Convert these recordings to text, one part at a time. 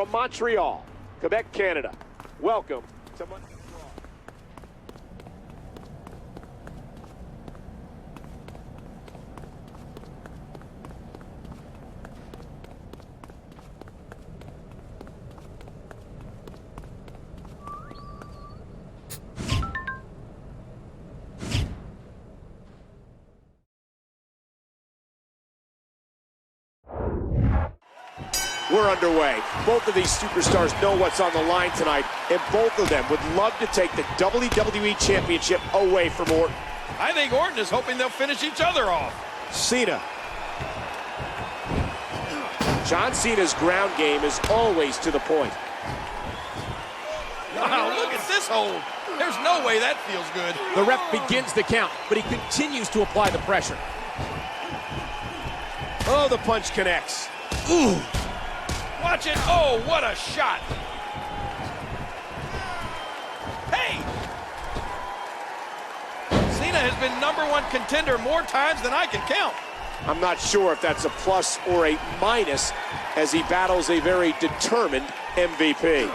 from Montreal, Quebec, Canada. Welcome to Monday Night Raw. We're underway. Both of these superstars know what's on the line tonight, and both of them would love to take the WWE Championship away from Orton. I think Orton is hoping they'll finish each other off. Cena. John Cena's ground game is always to the point. Wow, look at this hold. There's no way that feels good. The ref begins the count, but he continues to apply the pressure. Oh, the punch connects. Ooh. Watch it. Oh, what a shot. Hey! Cena has been #1 contender more times than I can count. I'm not sure if that's a plus or a minus as he battles a very determined MVP.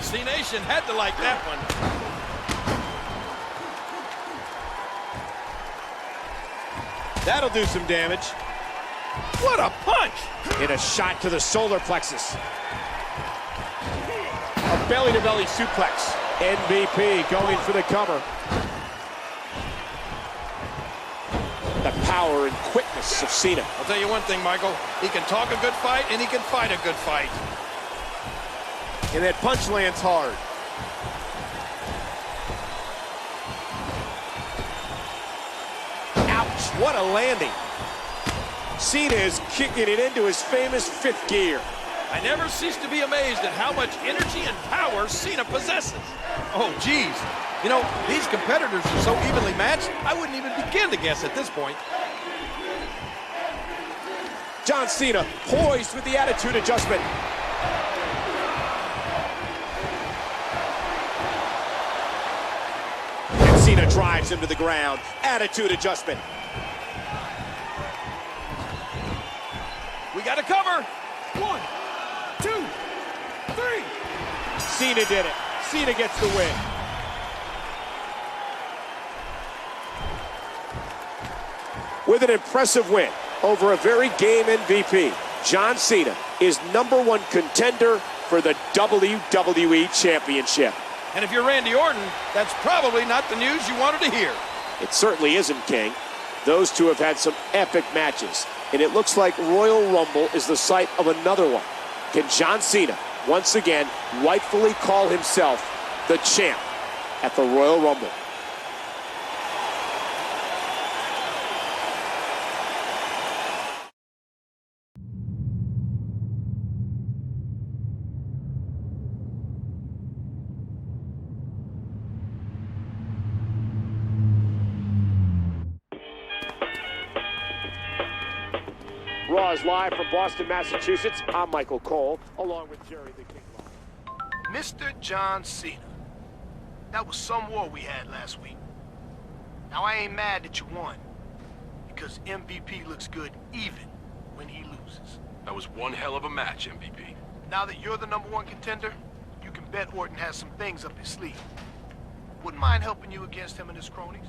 C-Nation had to like that one. That'll do some damage. What a punch! And a shot to the solar plexus. A belly-to-belly suplex. MVP going for the cover. The power and quickness of Cena. I'll tell you one thing, Michael. He can talk a good fight, and he can fight a good fight. And that punch lands hard. Ouch, what a landing. Cena is kicking it into his famous 5th gear. I never cease to be amazed at how much energy and power Cena possesses. Oh, geez. You know, these competitors are so evenly matched, I wouldn't even begin to guess at this point. John Cena poised with the attitude adjustment. Cena drives him to the ground. Attitude adjustment. We got to cover. 1, 2, 3. Cena did it. Cena gets the win. With an impressive win over a very game MVP, John Cena is #1 contender for the WWE Championship. And if you're Randy Orton, that's probably not the news you wanted to hear. It certainly isn't, King. Those two have had some epic matches, and it looks like Royal Rumble is the site of another one. Can John Cena once again rightfully call himself the champ at the Royal Rumble? Raw is live from Boston, Massachusetts. I'm Michael Cole, along with Jerry the King Lawler. Mr. John Cena. That was some war we had last week. Now, I ain't mad that you won, because MVP looks good even when he loses. That was one hell of a match, MVP. Now that you're the #1 contender, you can bet Orton has some things up his sleeve. Wouldn't mind helping you against him and his cronies.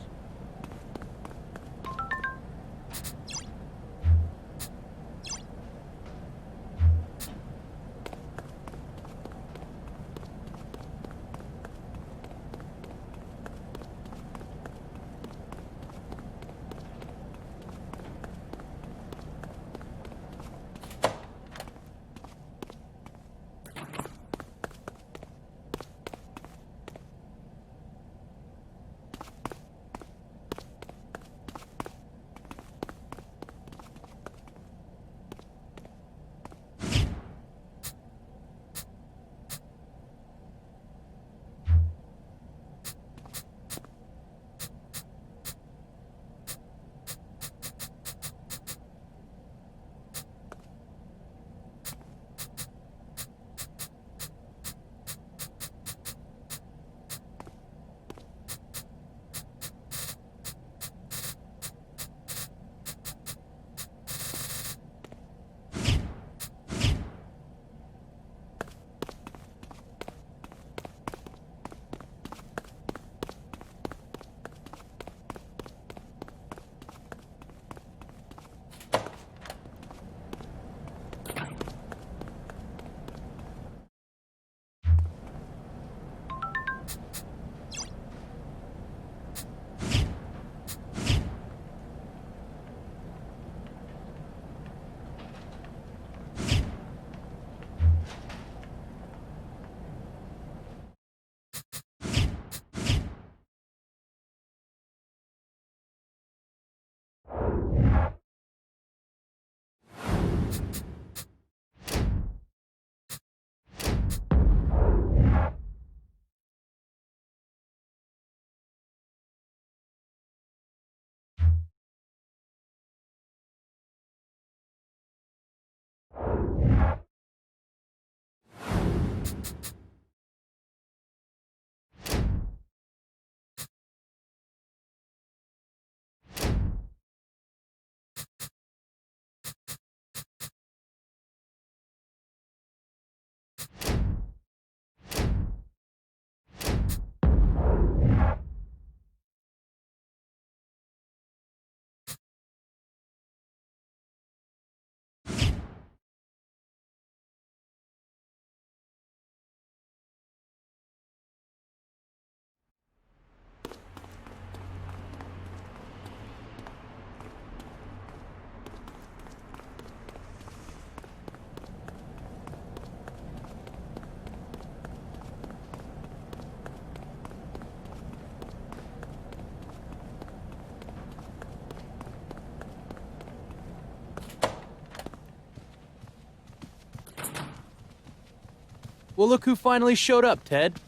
Well, look who finally showed up, Ted.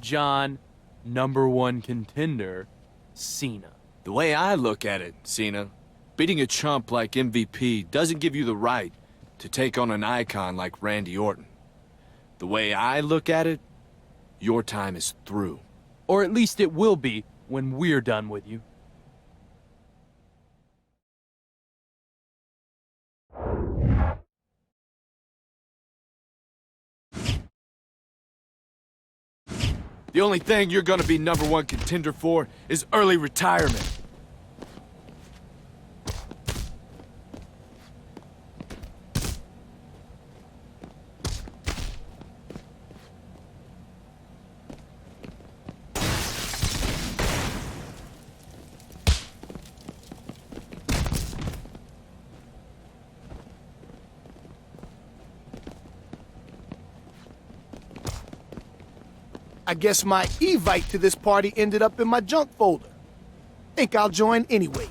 John, #1 contender, Cena. The way I look at it, Cena, beating a chump like MVP doesn't give you the right to take on an icon like Randy Orton. The way I look at it, your time is through. Or at least it will be when we're done with you. The only thing you're gonna be #1 contender for is early retirement. I guess my Evite to this party ended up in my junk folder. Think I'll join anyway.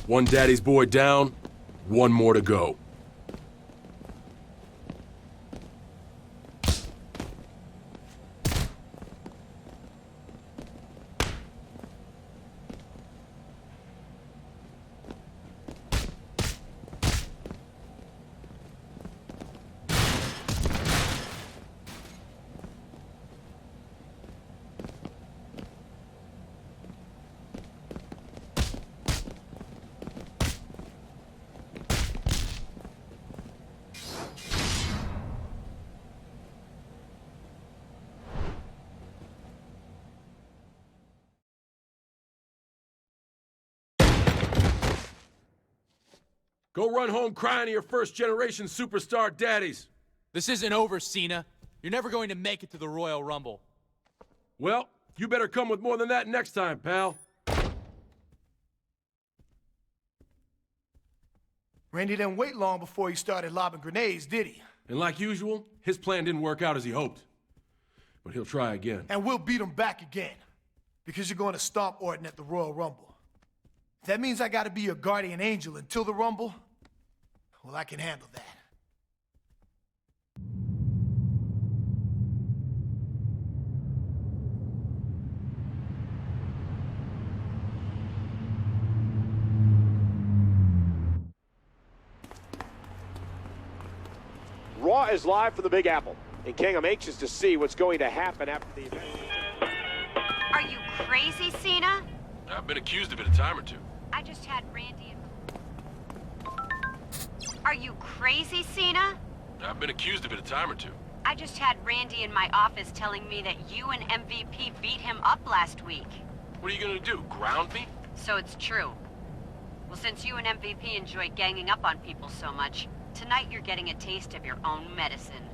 One daddy's boy down, one more to go. Go run home crying to your first-generation superstar daddies. This isn't over, Cena. You're never going to make it to the Royal Rumble. Well, You better come with more than that next time, pal. Randy didn't wait long before he started lobbing grenades, did he? And like usual, his plan didn't work out as he hoped. But he'll try again. And we'll beat him back again. Because you're going to stomp Orton at the Royal Rumble. If that means I gotta be your guardian angel until the Rumble, well, I can handle that. Raw is live from the Big Apple. And King, I'm anxious to see what's going to happen after the event. Are you crazy, Cena? I've been accused of it a time or two. I just had Randy Are you crazy, Cena? I've been accused of it a time or two. I just had Randy in my office telling me that you and MVP beat him up last week. What are you gonna do, ground me? So it's true. Well, since you and MVP enjoy ganging up on people so much, tonight you're getting a taste of your own medicine.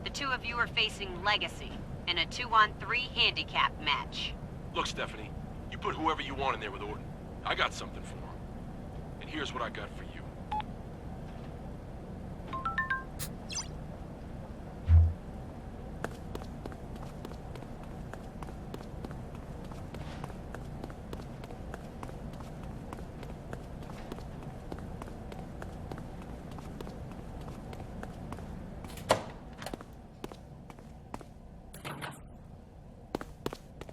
The two of you are facing Legacy in a 2-on-3 handicap match. Look, Stephanie, you put whoever you want in there with Orton. I got something for him. And here's what I got for you.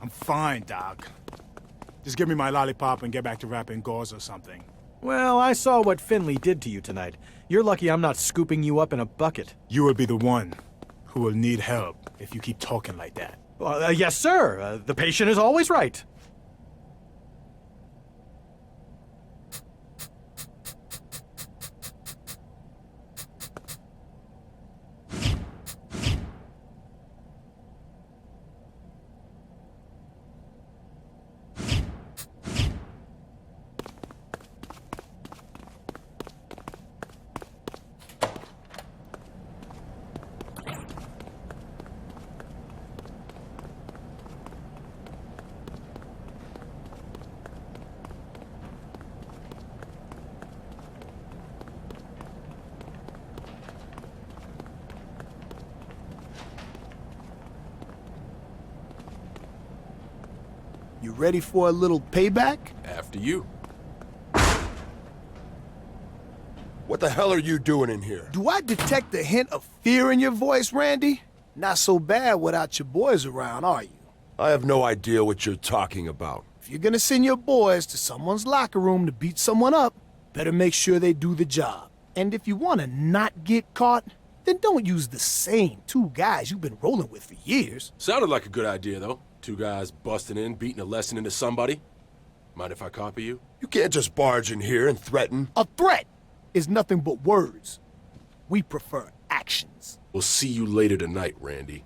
I'm fine, Doc. Just give me my lollipop and get back to rapping gauze or something. Well, I saw what Finley did to you tonight. You're lucky I'm not scooping you up in a bucket. You will be the one who will need help if you keep talking like that. Yes, sir. The patient is always right. You ready for a little payback? After you. What the hell are you doing in here? Do I detect a hint of fear in your voice, Randy? Not so bad without your boys around, are you? I have no idea what you're talking about. If you're gonna send your boys to someone's locker room to beat someone up, better make sure they do the job. And if you wanna not get caught, then don't use the same two guys you've been rolling with for years. Sounded like a good idea, though. Two guys busting in, beating a lesson into somebody. Mind if I copy you? You can't just barge in here and threaten. A threat is nothing but words. We prefer actions. We'll see you later tonight, Randy.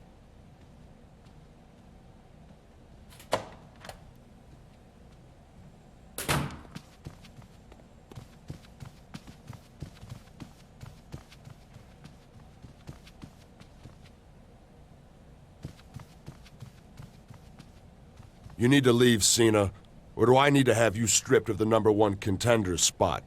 You need to leave, Cena, or do I need to have you stripped of the #1 contender spot?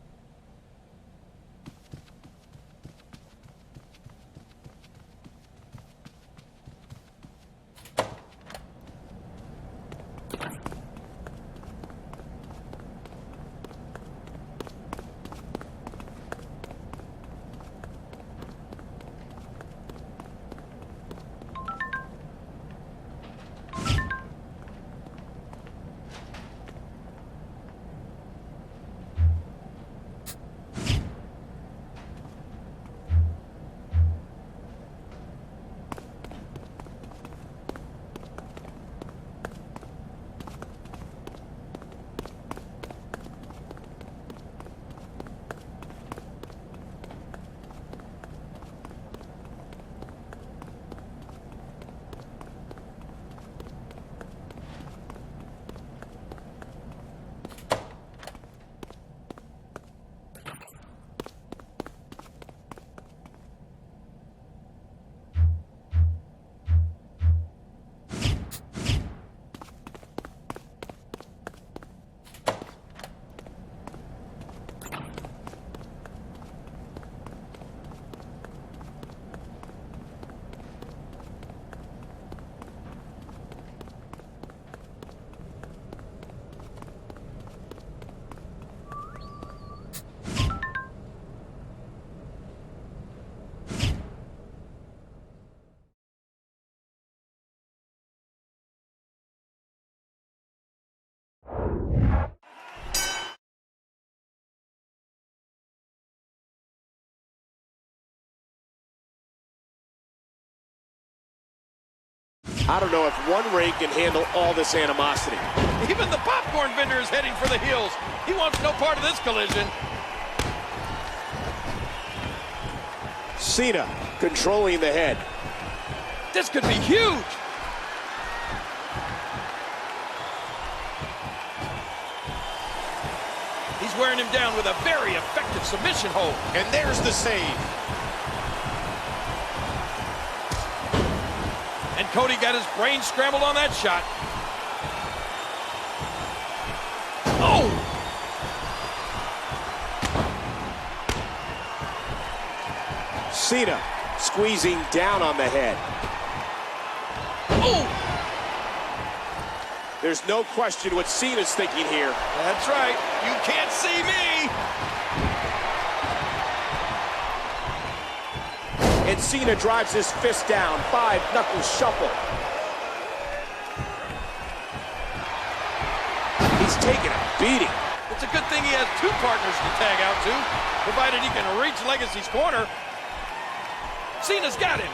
I don't know if one ring can handle all this animosity. Even the popcorn vendor is heading for the heels. He wants no part of this collision. Cena controlling the head. This could be huge. He's wearing him down with a very effective submission hold. And there's the save. And Cody got his brain scrambled on that shot. Oh! Cena squeezing down on the head. Oh! There's no question what Cena's thinking here. That's right. You can't see me. And Cena drives his fist down. 5-knuckle shuffle. He's taking a beating. It's a good thing he has two partners to tag out to, provided he can reach Legacy's corner. Cena's got him.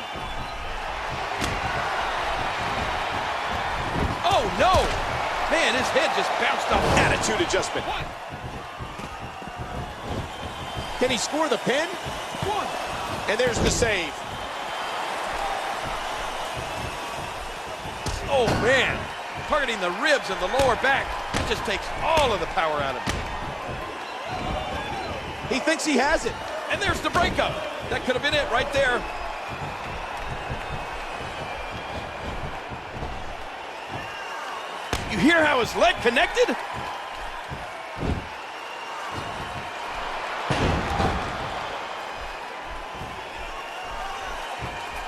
Oh, no. Man, his head just bounced off. Attitude adjustment. One. Can he score the pin? One. And there's the save. Oh, man. Targeting the ribs and the lower back. It just takes all of the power out of him. He thinks he has it. And there's the breakup. That could have been it right there. You hear how his leg connected?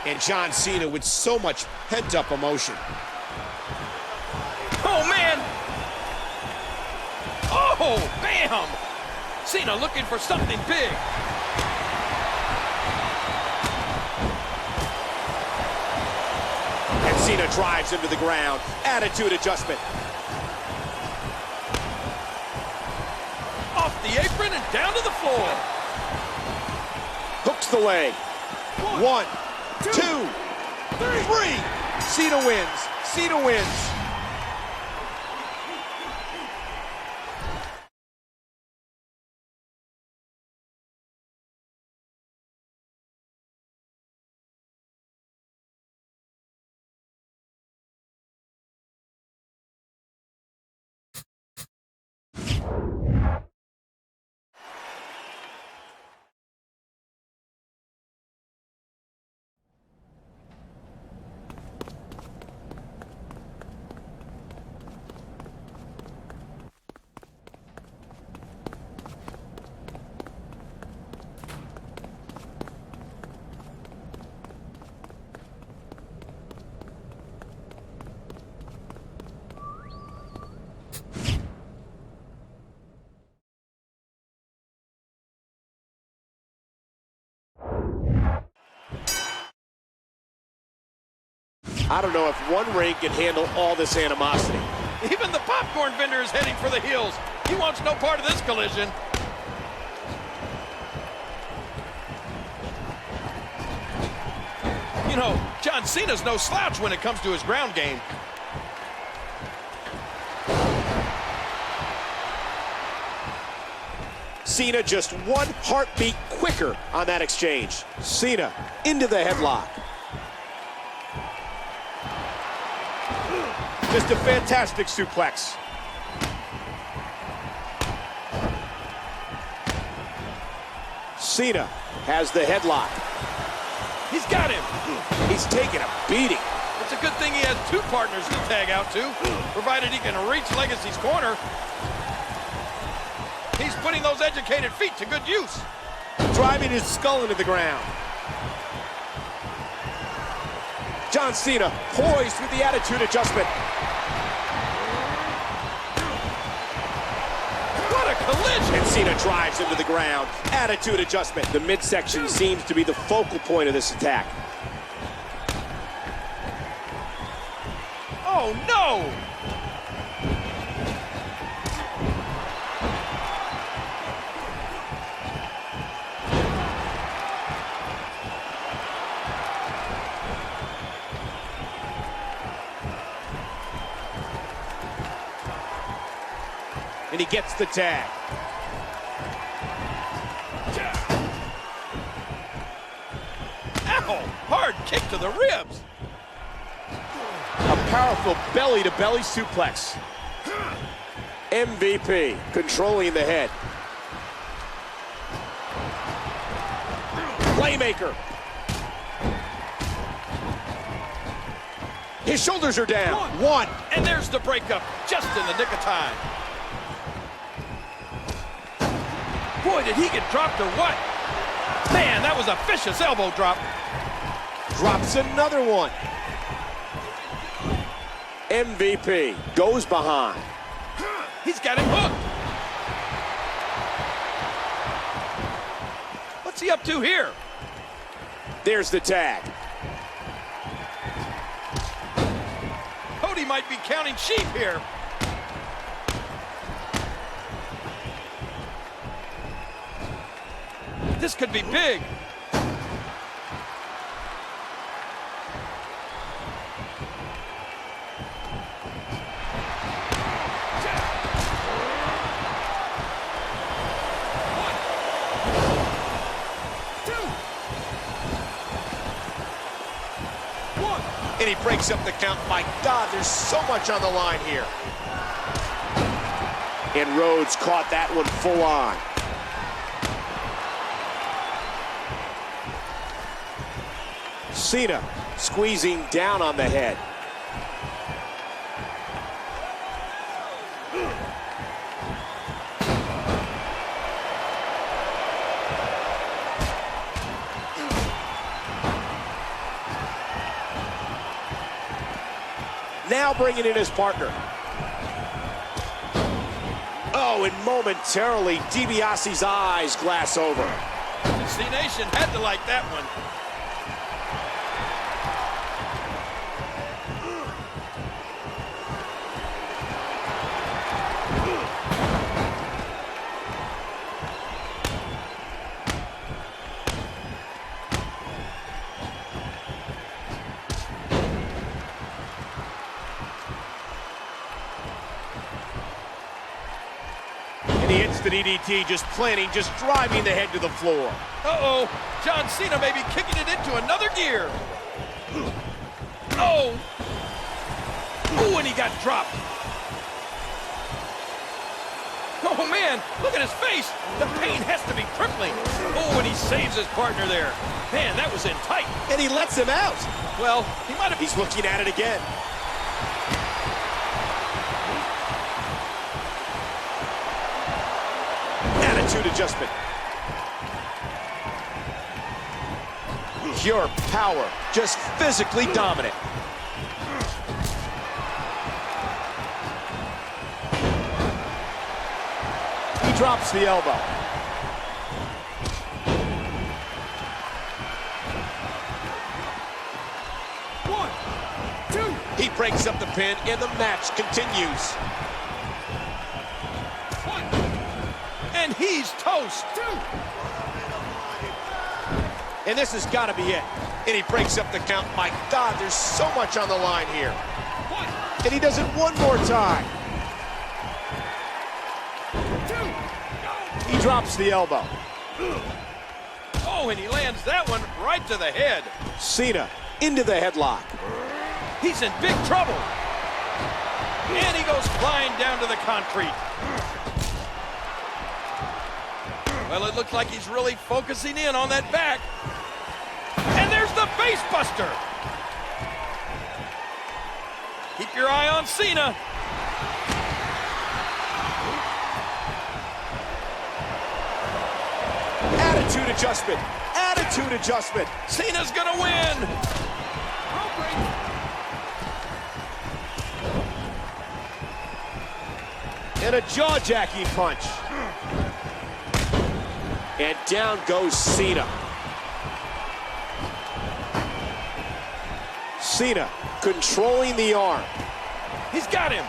And John Cena with so much pent-up emotion. Oh, man! Oh, bam! Cena looking for something big. And Cena drives him to the ground. Attitude adjustment. Off the apron and down to the floor. Hooks the leg. 1, 2, 3. Cena wins. Cena wins. I don't know if one ring can handle all this animosity. Even the popcorn vendor is heading for the heels. He wants no part of this collision. You know, John Cena's no slouch when it comes to his ground game. Cena just one heartbeat quicker on that exchange. Cena into the headlock. Just a fantastic suplex. Cena has the headlock. He's got him. He's taking a beating. It's a good thing he has two partners to tag out to, provided he can reach Legacy's corner. He's putting those educated feet to good use. Driving his skull into the ground. John Cena poised with the attitude adjustment. What a collision! And Cena drives him to the ground. Attitude adjustment. The midsection seems to be the focal point of this attack. Oh, no! and he gets the tag. Ow! Hard kick to the ribs. A powerful belly-to-belly suplex. MVP controlling the head. Playmaker. His shoulders are down. One. And there's the breakup, just in the nick of time. Boy, did he get dropped or what? Man, that was a vicious elbow drop. Drops another one. MVP goes behind. He's got him hooked. What's he up to here? There's the tag. Cody might be counting sheep here. This could be big. And he breaks up the count. My God, there's so much on the line here. And Rhodes caught that one full on. Cena squeezing down on the head. Now bringing in his partner. Oh, and momentarily, DiBiase's eyes glass over. The C-Nation had to like that one. And he hits the DDT, just planning, just driving the head to the floor. Uh-oh, John Cena may be kicking it into another gear. Oh! Ooh, and he got dropped. Oh, man, look at his face. The pain has to be crippling. Oh, and he saves his partner there. Man, that was in tight. And he lets him out. Well, he might have... He's looking at it again. Attitude adjustment. Pure power, just physically dominant. He drops the elbow. One, two. He breaks up the pin, and the match continues. And he's toast. And this has got to be it. And he breaks up the count. My God, there's so much on the line here. And he does it one more time. He drops the elbow. Oh, and he lands that one right to the head. Cena into the headlock. He's in big trouble. And he goes flying down to the concrete. Well, it looks like he's really focusing in on that back. And there's the face buster. Keep your eye on Cena. Attitude adjustment. Attitude adjustment. Cena's gonna win. And a jaw-jacking punch. And down goes Cena. Cena controlling the arm. He's got him.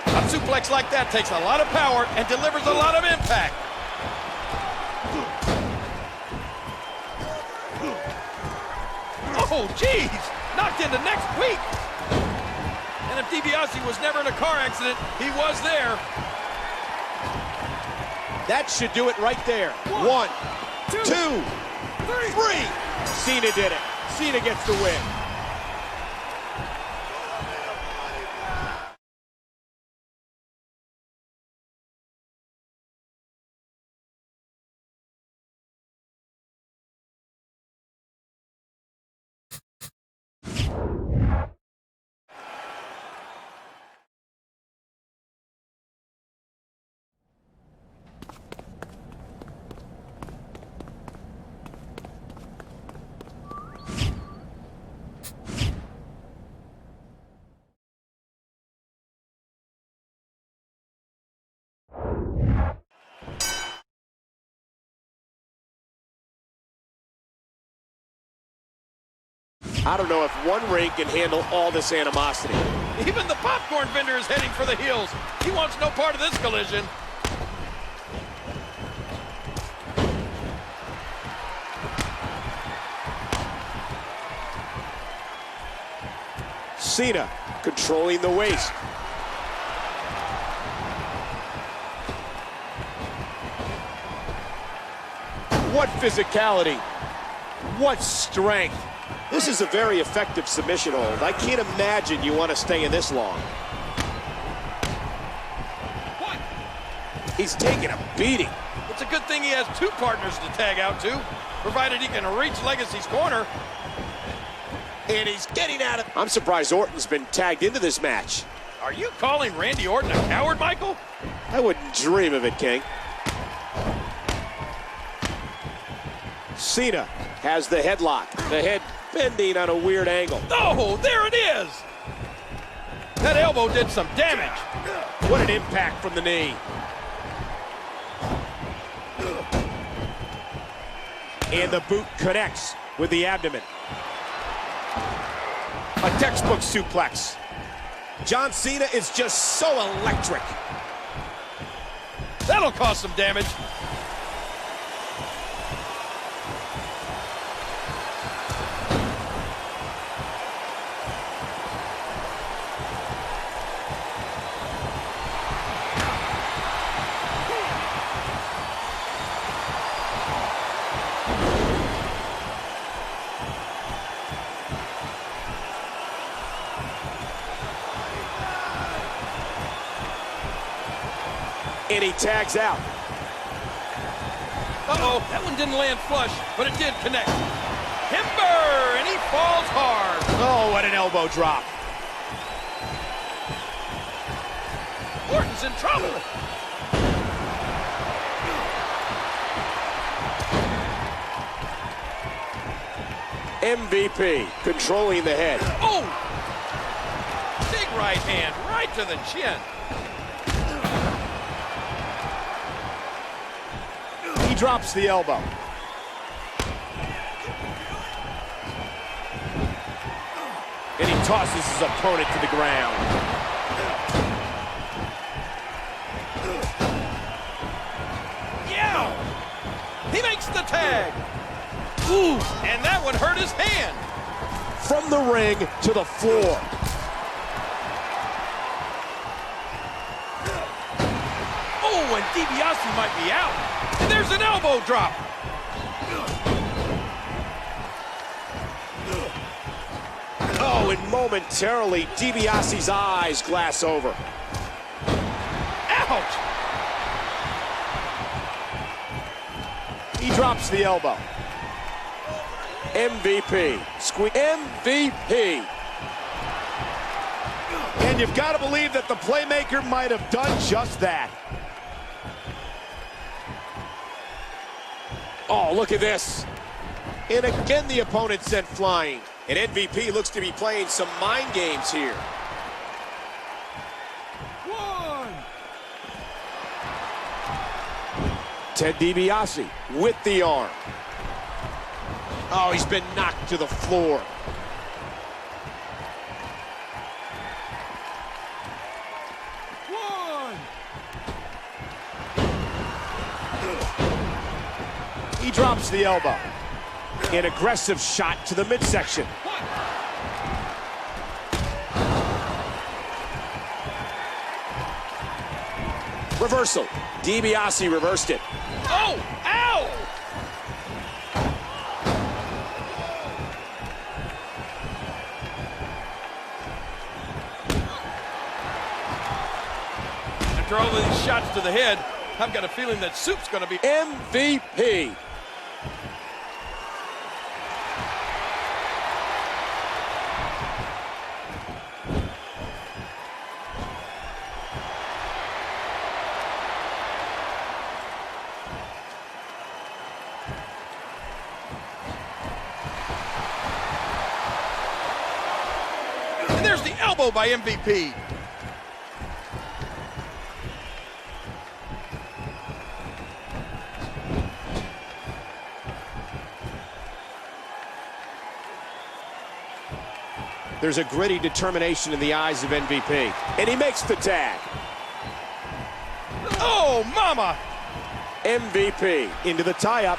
A suplex like that takes a lot of power and delivers a lot of impact. Oh, geez. Knocked into next week. And if DiBiase was never in a car accident, he was there. That should do it right there. One, two, three. Cena did it. Cena gets the win. I don't know if one ring can handle all this animosity. Even the popcorn vendor is heading for the heels. He wants no part of this collision. Cena controlling the waist. What physicality. What strength. This is a very effective submission hold. I can't imagine you want to stay in this long. He's taking a beating. It's a good thing he has two partners to tag out to, provided he can reach Legacy's corner. And he's getting out of... I'm surprised Orton's been tagged into this match. Are you calling Randy Orton a coward, Michael? I wouldn't dream of it, King. Cena has the headlock. The head bending on a weird angle. Oh, there it is! That elbow did some damage. What an impact from the knee. And the boot connects with the abdomen. A textbook suplex. John Cena is just so electric. That'll cause some damage. And he tags out. Uh-oh, that one didn't land flush, but it did connect. Timber, and he falls hard. Oh, what an elbow drop. Orton's in trouble. MVP controlling the head. Oh! Big right hand, right to the chin. He drops the elbow. And he tosses his opponent to the ground. Yeah! He makes the tag. Ooh, and that one hurt his hand. From the ring to the floor. Oh, and DiBiase might be out. And there's an elbow drop. Oh, and momentarily, DiBiase's eyes glass over. Ouch! He drops the elbow. MVP. MVP. And you've got to believe that the playmaker might have done just that. Oh, look at this. And again, the opponent sent flying. And MVP looks to be playing some mind games here. One. Ted DiBiase with the arm. Oh, he's been knocked to the floor. One. He drops the elbow. An aggressive shot to the midsection. Reversal. DiBiase reversed it. Oh, ow! After all of these shots to the head, I've got a feeling that Soup's going to be MVP. And there's the elbow by MVP. There's a gritty determination in the eyes of MVP. And he makes the tag. Oh, mama! MVP into the tie-up.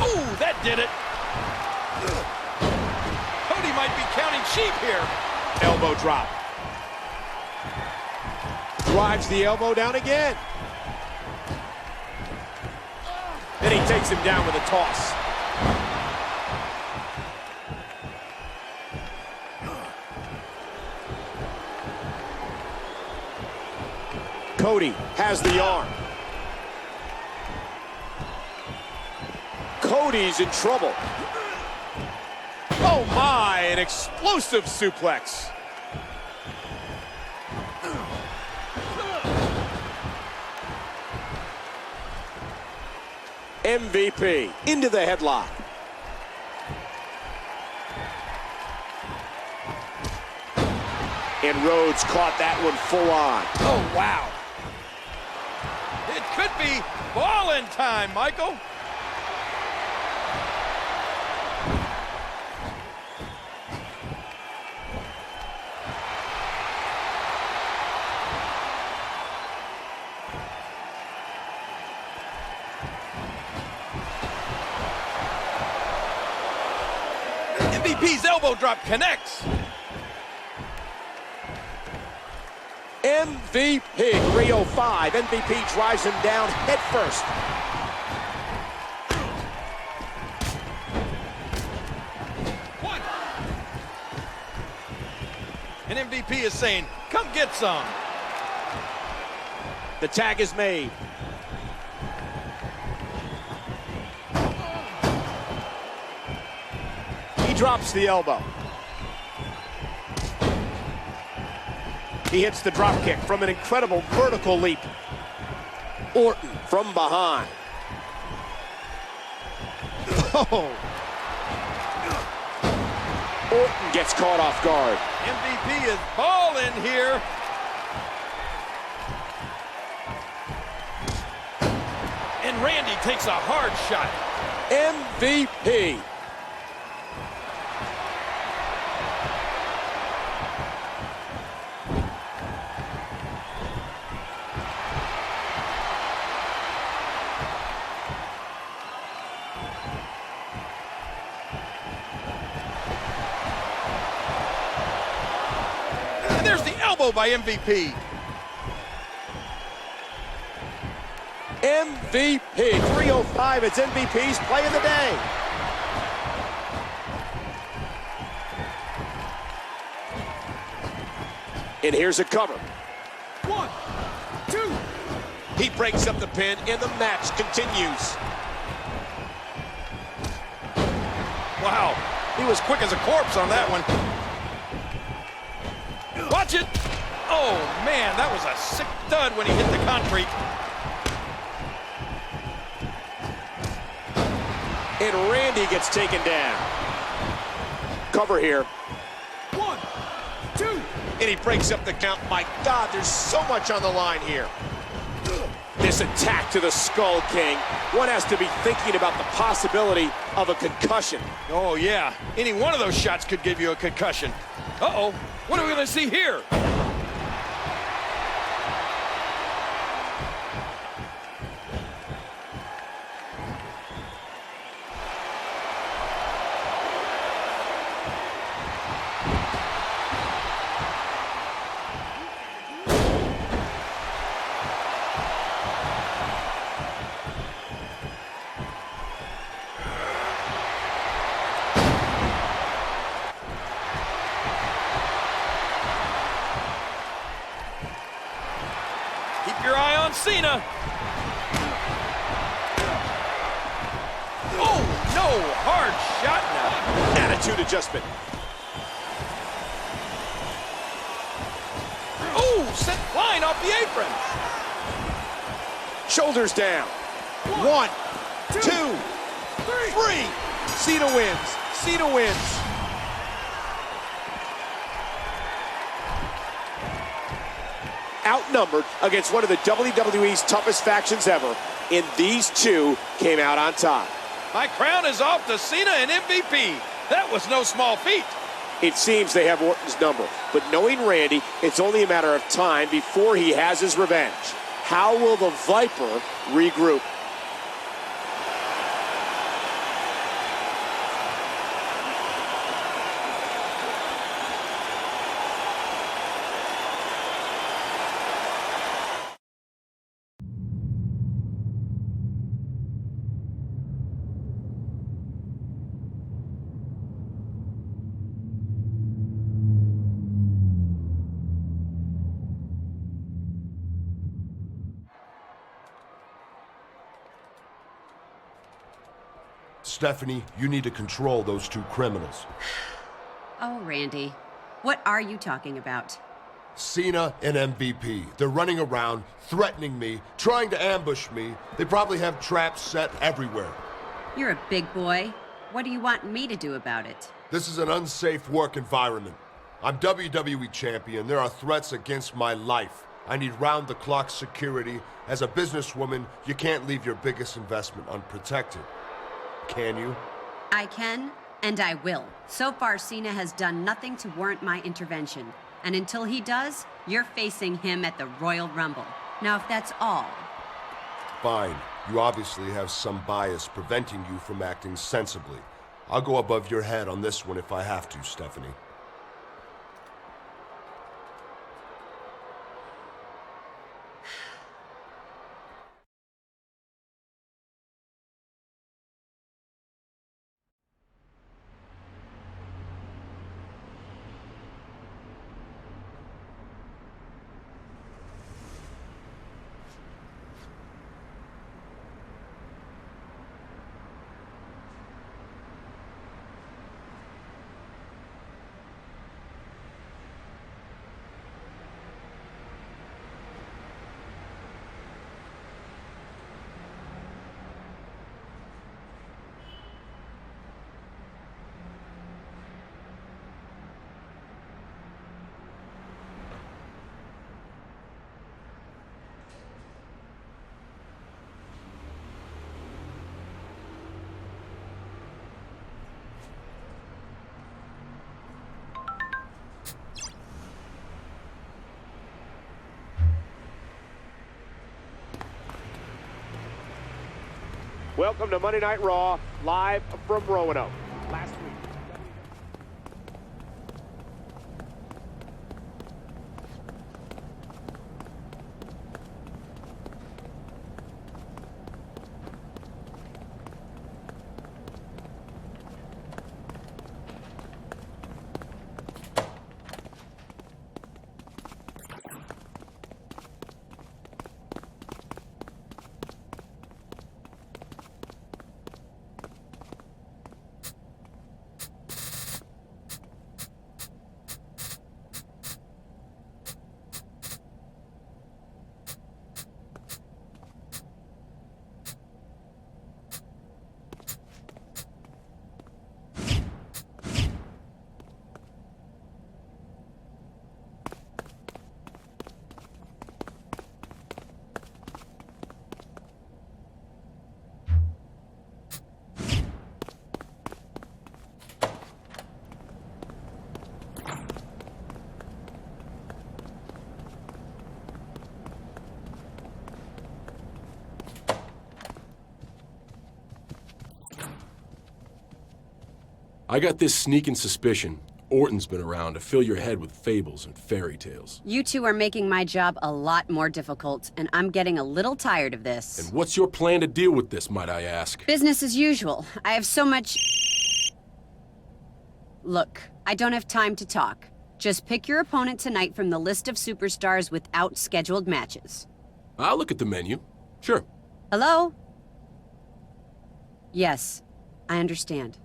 Oh, that did it. Cody might be counting sheep here. Elbow drop. Drives the elbow down again. Then he takes him down with a toss. Cody has the arm. Cody's in trouble. Oh my, an explosive suplex. MVP into the headlock. And Rhodes caught that one full on. Oh, wow. It could be ball-in time, Michael. MVP's elbow drop connects. MVP 305. MVP drives him down head first. One. And MVP is saying, come get some. The tag is made. He drops the elbow. He hits the drop kick from an incredible vertical leap. Orton from behind. Oh. Orton gets caught off guard. MVP is balling here. And Randy takes a hard shot. MVP. And there's the elbow by MVP. MVP 305. It's MVP's play of the day. And here's a cover. 1, 2. He breaks up the pin, and the match continues. Wow, he was quick as a corpse on that one. Watch it. Oh, man, that was a sick thud when he hit the concrete. And Randy gets taken down. Cover here. 1, 2. And he breaks up the count. My God, there's so much on the line here. This attack to the Skull King. One has to be thinking about the possibility of a concussion. Oh, yeah. Any one of those shots could give you a concussion. Uh-oh. What are we going to see here? No, hard shot now. Attitude adjustment. Ooh, sent flying off the apron. Shoulders down. 1, 2, 3. Cena wins. Cena wins. Outnumbered against one of the WWE's toughest factions ever, and these two came out on top. My crown is off to Cena and MVP. That was no small feat. It seems they have Orton's number, but knowing Randy, it's only a matter of time before he has his revenge. How will the Viper regroup? Stephanie, you need to control those two criminals. Oh, Randy. What are you talking about? Cena and MVP. They're running around, threatening me, trying to ambush me. They probably have traps set everywhere. You're a big boy. What do you want me to do about it? This is an unsafe work environment. I'm WWE champion. There are threats against my life. I need round-the-clock security. As a businesswoman, you can't leave your biggest investment unprotected. Can you? I can, and I will. So far, Cena has done nothing to warrant my intervention. And until he does, you're facing him at the Royal Rumble. Now, if that's all... Fine. You obviously have some bias preventing you from acting sensibly. I'll go above your head on this one if I have to, Stephanie. Welcome to Monday Night Raw, live from Roanoke. Last week. I got this sneaking suspicion Orton's been around to fill your head with fables and fairy tales. You two are making my job a lot more difficult, and I'm getting a little tired of this. And what's your plan to deal with this, might I ask? Business as usual. I have so much... Look, I don't have time to talk. Just pick your opponent tonight from the list of superstars without scheduled matches. I'll look at the menu. Sure. Hello? Yes. I understand.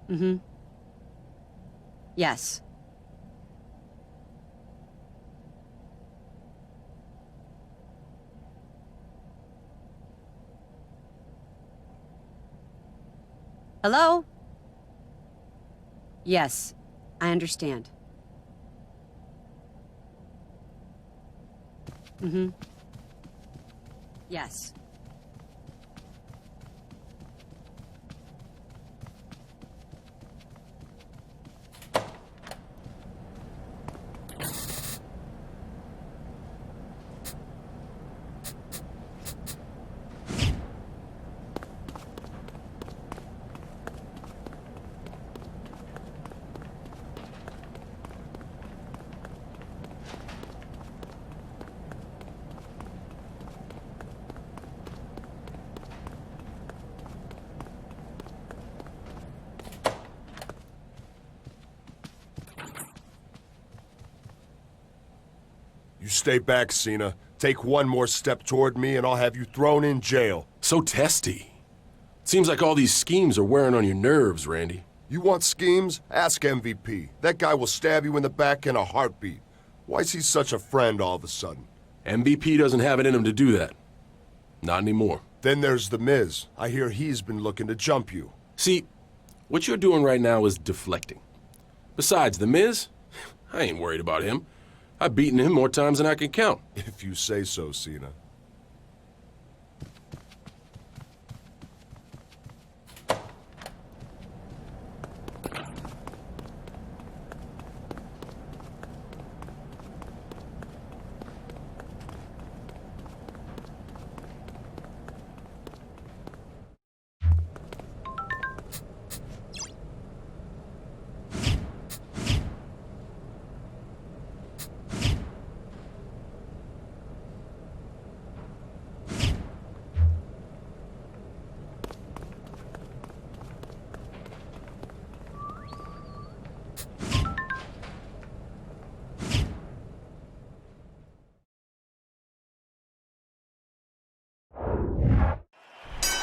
Mm-hmm. Yes. Hello? Yes, I understand. Mm-hmm. Yes. You stay back, Cena. Take one more step toward me and I'll have you thrown in jail. So testy. Seems like all these schemes are wearing on your nerves, Randy. You want schemes? Ask MVP. That guy will stab you in the back in a heartbeat. Why is he such a friend all of a sudden? MVP doesn't have it in him to do that. Not anymore. Then there's The Miz. I hear he's been looking to jump you. See, what you're doing right now is deflecting. Besides, The Miz, I ain't worried about him. I've beaten him more times than I can count. If you say so, Cena.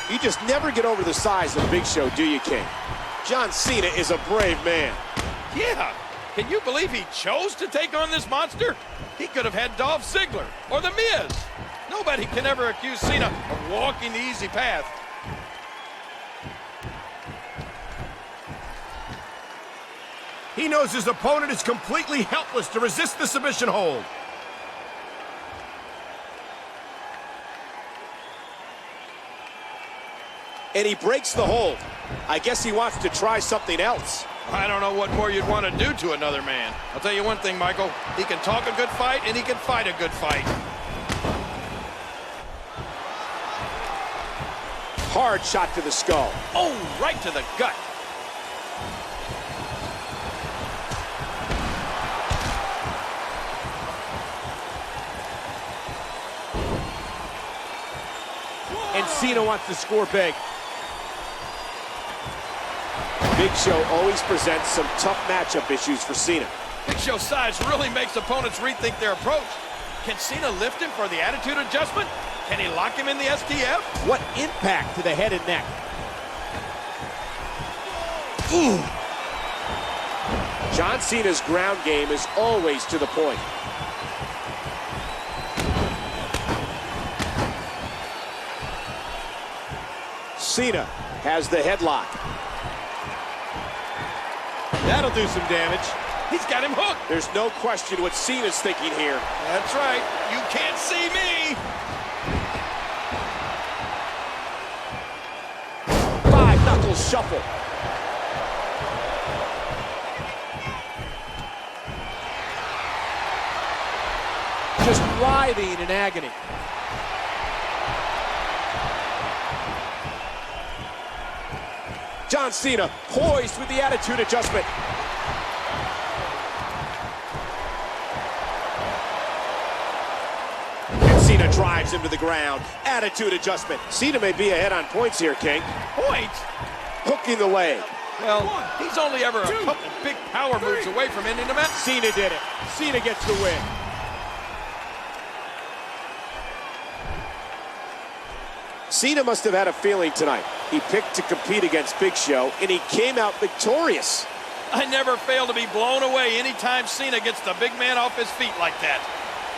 You just never get over the size of Big Show, do you, King? John Cena is a brave man. Yeah. Can you believe he chose to take on this monster? He could have had Dolph Ziggler or The Miz. Nobody can ever accuse Cena of walking the easy path. He knows his opponent is completely helpless to resist the submission hold. And he breaks the hold. I guess he wants to try something else. I don't know what more you'd want to do to another man. I'll tell you one thing, Michael. He can talk a good fight, and he can fight a good fight. Hard shot to the skull. Oh, right to the gut. And Cena wants to score big. Big Show always presents some tough matchup issues for Cena. Big Show's size really makes opponents rethink their approach. Can Cena lift him for the attitude adjustment? Can he lock him in the STF? What impact to the head and neck. Ooh. John Cena's ground game is always to the point. Cena has the headlock. That'll do some damage. He's got him hooked. There's no question what Cena's thinking here. That's right. You can't see me. Five-knuckle shuffle. Just writhing in agony. John Cena poised with the attitude adjustment. And Cena drives him to the ground. Attitude adjustment. Cena may be ahead on points here, King. Points? Hooking the leg. Well, he's only ever a couple big power moves away from ending the match. Cena did it. Cena gets the win. Cena must have had a feeling tonight. He picked to compete against Big Show, and he came out victorious. I never fail to be blown away anytime Cena gets the big man off his feet like that.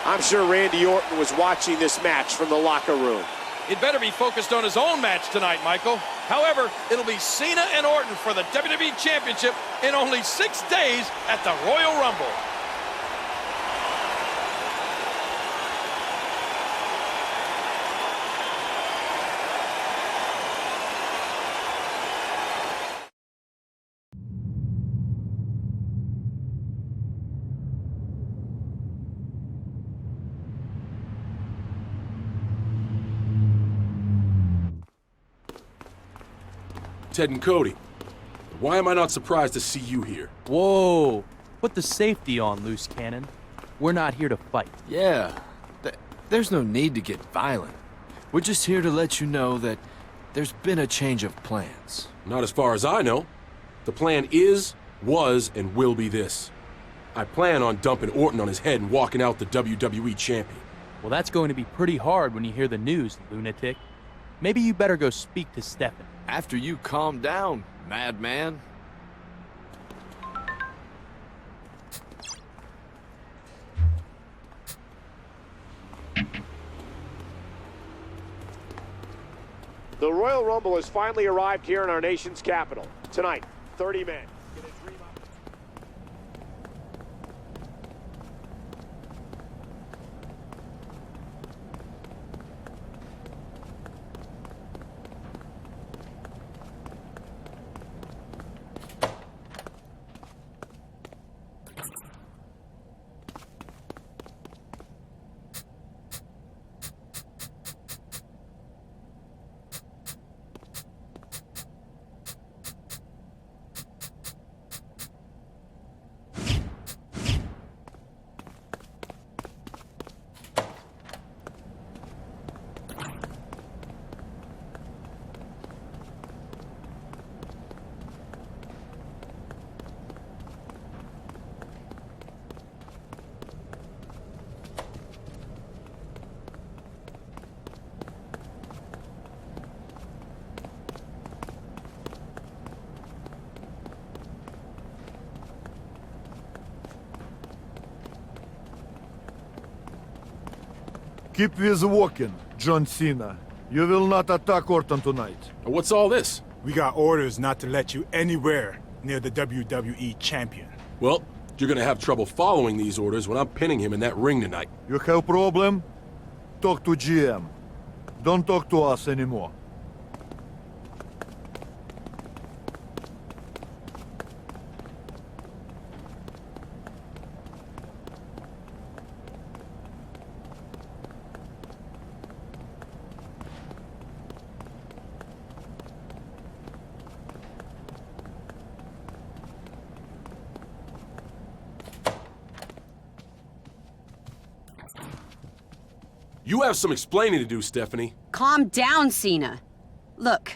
I'm sure Randy Orton was watching this match from the locker room. He'd better be focused on his own match tonight, Michael. However, it'll be Cena and Orton for the WWE Championship in only 6 days at the Royal Rumble. Ted and Cody, why am I not surprised to see you here? Whoa. Put the safety on, loose cannon. We're not here to fight. Yeah, there's no need to get violent. We're just here to let you know that there's been a change of plans. Not as far as I know. The plan is, was, and will be this. I plan on dumping Orton on his head and walking out the WWE champion. Well, that's going to be pretty hard when you hear the news, lunatic. Maybe you better go speak to Stephen. After you calm down, madman. The Royal Rumble has finally arrived here in our nation's capital. Tonight, 30 men. Keep with walking, John Cena. You will not attack Orton tonight. What's all this? We got orders not to let you anywhere near the WWE champion. Well, you're gonna have trouble following these orders when I'm pinning him in that ring tonight. You have problem? Talk to GM. Don't talk to us anymore. You have some explaining to do, Stephanie. Calm down, Cena. Look,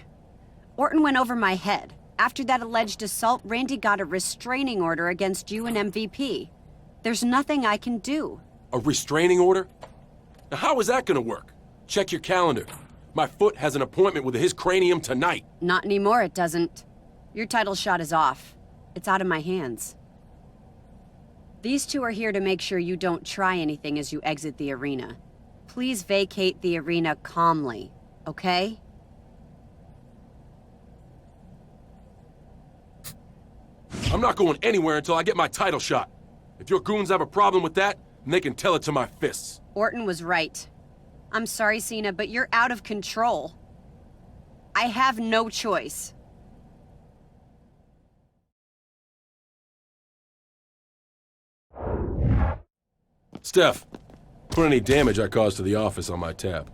Orton went over my head. After that alleged assault, Randy got a restraining order against you and MVP. There's nothing I can do. A restraining order? Now how is that gonna work? Check your calendar. My foot has an appointment with his cranium tonight. Not anymore, it doesn't. Your title shot is off. It's out of my hands. These two are here to make sure you don't try anything as you exit the arena. Please vacate the arena calmly, okay? I'm not going anywhere until I get my title shot. If your goons have a problem with that, then they can tell it to my fists. Orton was right. I'm sorry, Cena, but you're out of control. I have no choice. Steph, put any damage I caused to the office on my tab.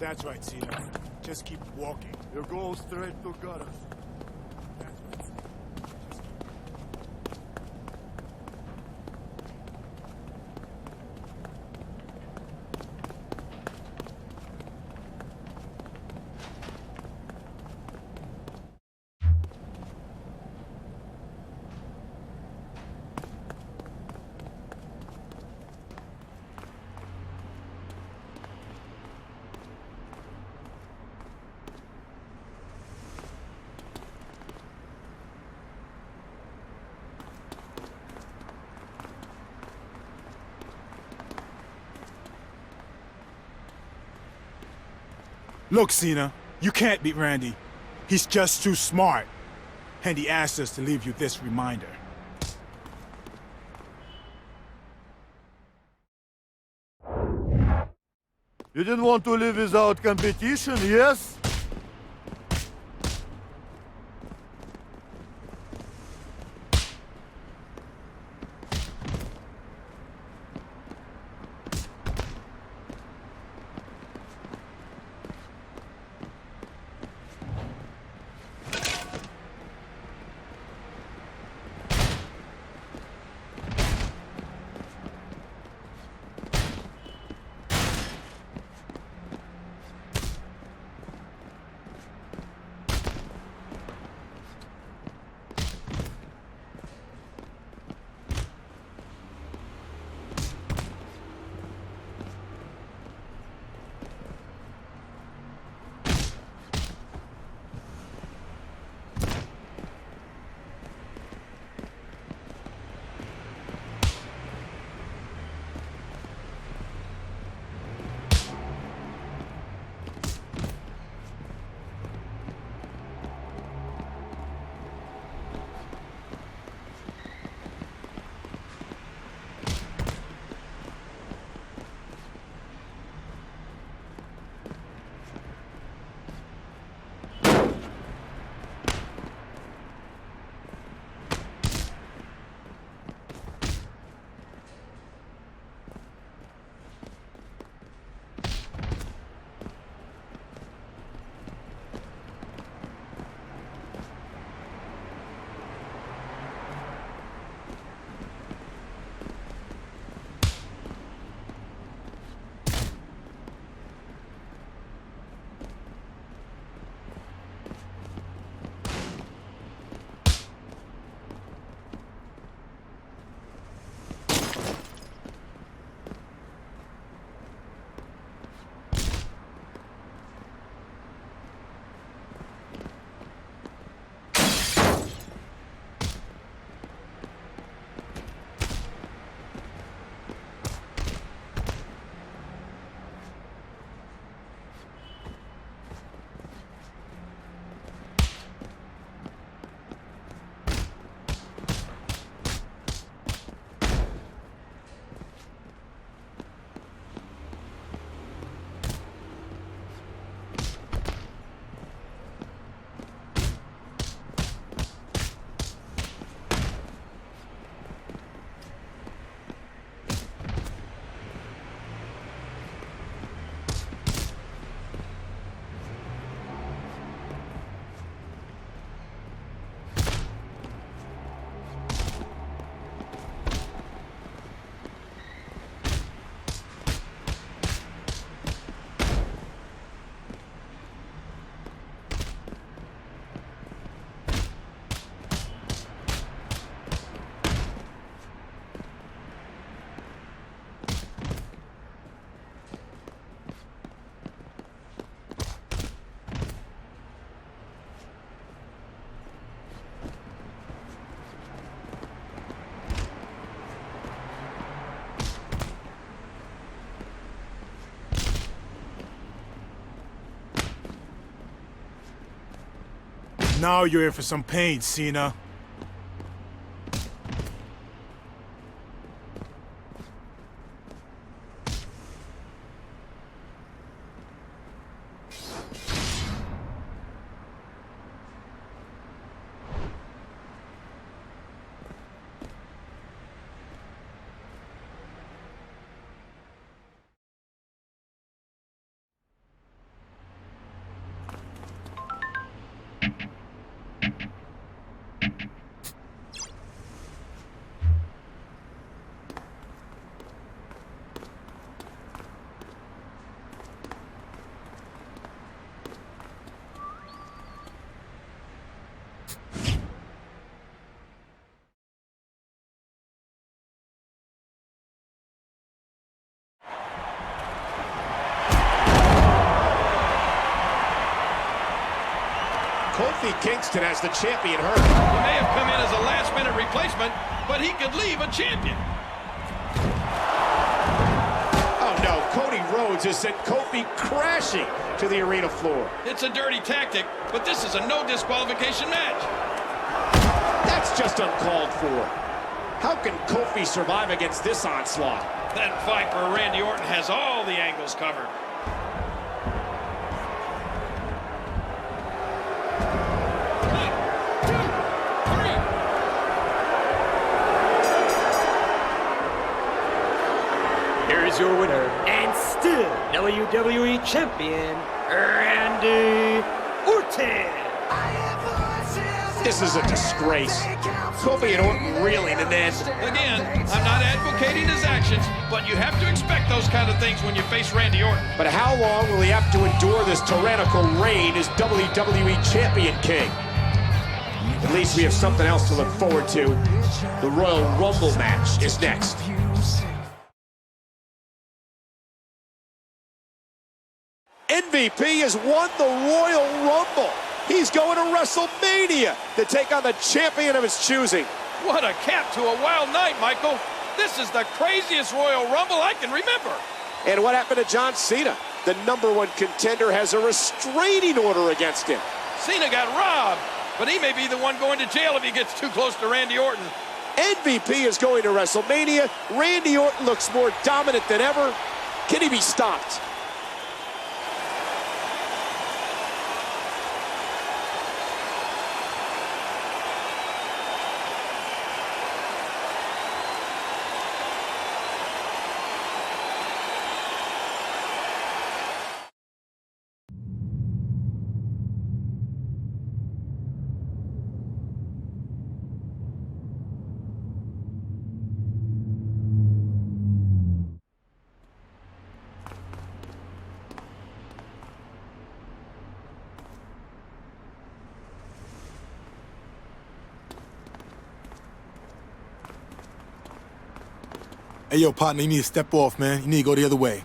That's right, Cena. Just keep walking. You go straight to gutters. Look, Cena, you can't beat Randy. He's just too smart. And he asked us to leave you this reminder. You didn't want to live without competition, yes? Now you're in for some pain, Cena. Kofi Kingston has the champion hurt. He may have come in as a last-minute replacement, but he could leave a champion. Oh no, Cody Rhodes has sent Kofi crashing to the arena floor. It's a dirty tactic, but this is a no disqualification match. That's just uncalled for. How can Kofi survive against this onslaught? That Viper Randy Orton has all the angles covered. Here is your winner, and still WWE Champion, Randy Orton. This is a disgrace. Kofi and Orton reeling, and then... Again, I'm not advocating his actions, but you have to expect those kind of things when you face Randy Orton. But how long will he have to endure this tyrannical reign as WWE Champion King? At least we have something else to look forward to. The Royal Rumble match is next. MVP has won the Royal Rumble. He's going to WrestleMania to take on the champion of his choosing. What a cap to a wild night, Michael. This is the craziest Royal Rumble I can remember. And what happened to John Cena? The #1 contender has a restraining order against him. Cena got robbed, but he may be the one going to jail if he gets too close to Randy Orton. MVP is going to WrestleMania. Randy Orton looks more dominant than ever. Can he be stopped? Hey, yo, partner, you need to step off, man. You need to go the other way.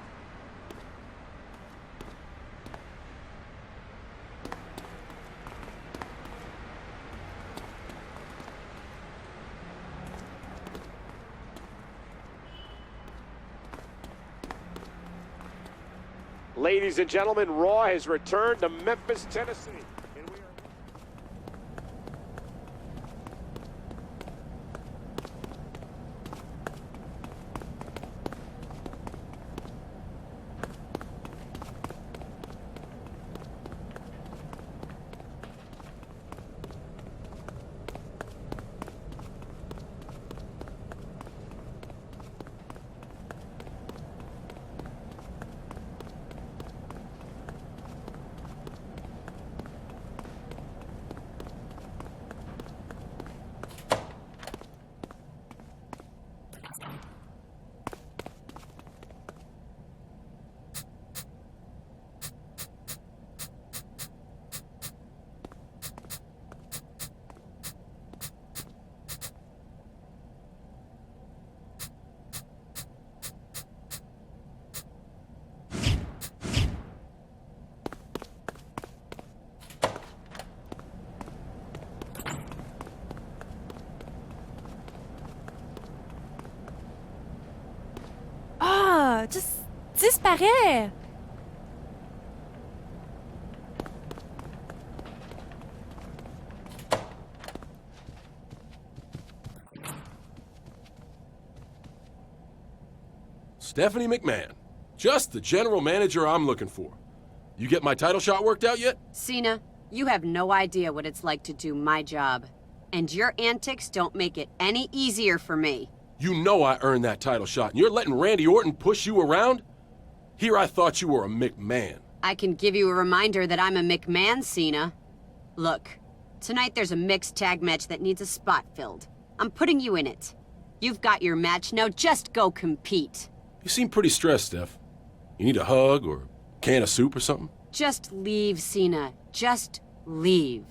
Ladies and gentlemen, Raw has returned to Memphis, Tennessee. And we are... Juste disparaît. Stephanie McMahon. Just the general manager I'm looking for. You get my title shot worked out yet? Cena, you have no idea what it's like to do my job. And your antics don't make it any easier for me. You know I earned that title shot, and you're letting Randy Orton push you around? Here I thought you were a McMahon. I can give you a reminder that I'm a McMahon, Cena. Look, tonight there's a mixed tag match that needs a spot filled. I'm putting you in it. You've got your match, now just go compete. You seem pretty stressed, Steph. You need a hug or a can of soup or something? Just leave, Cena. Just leave.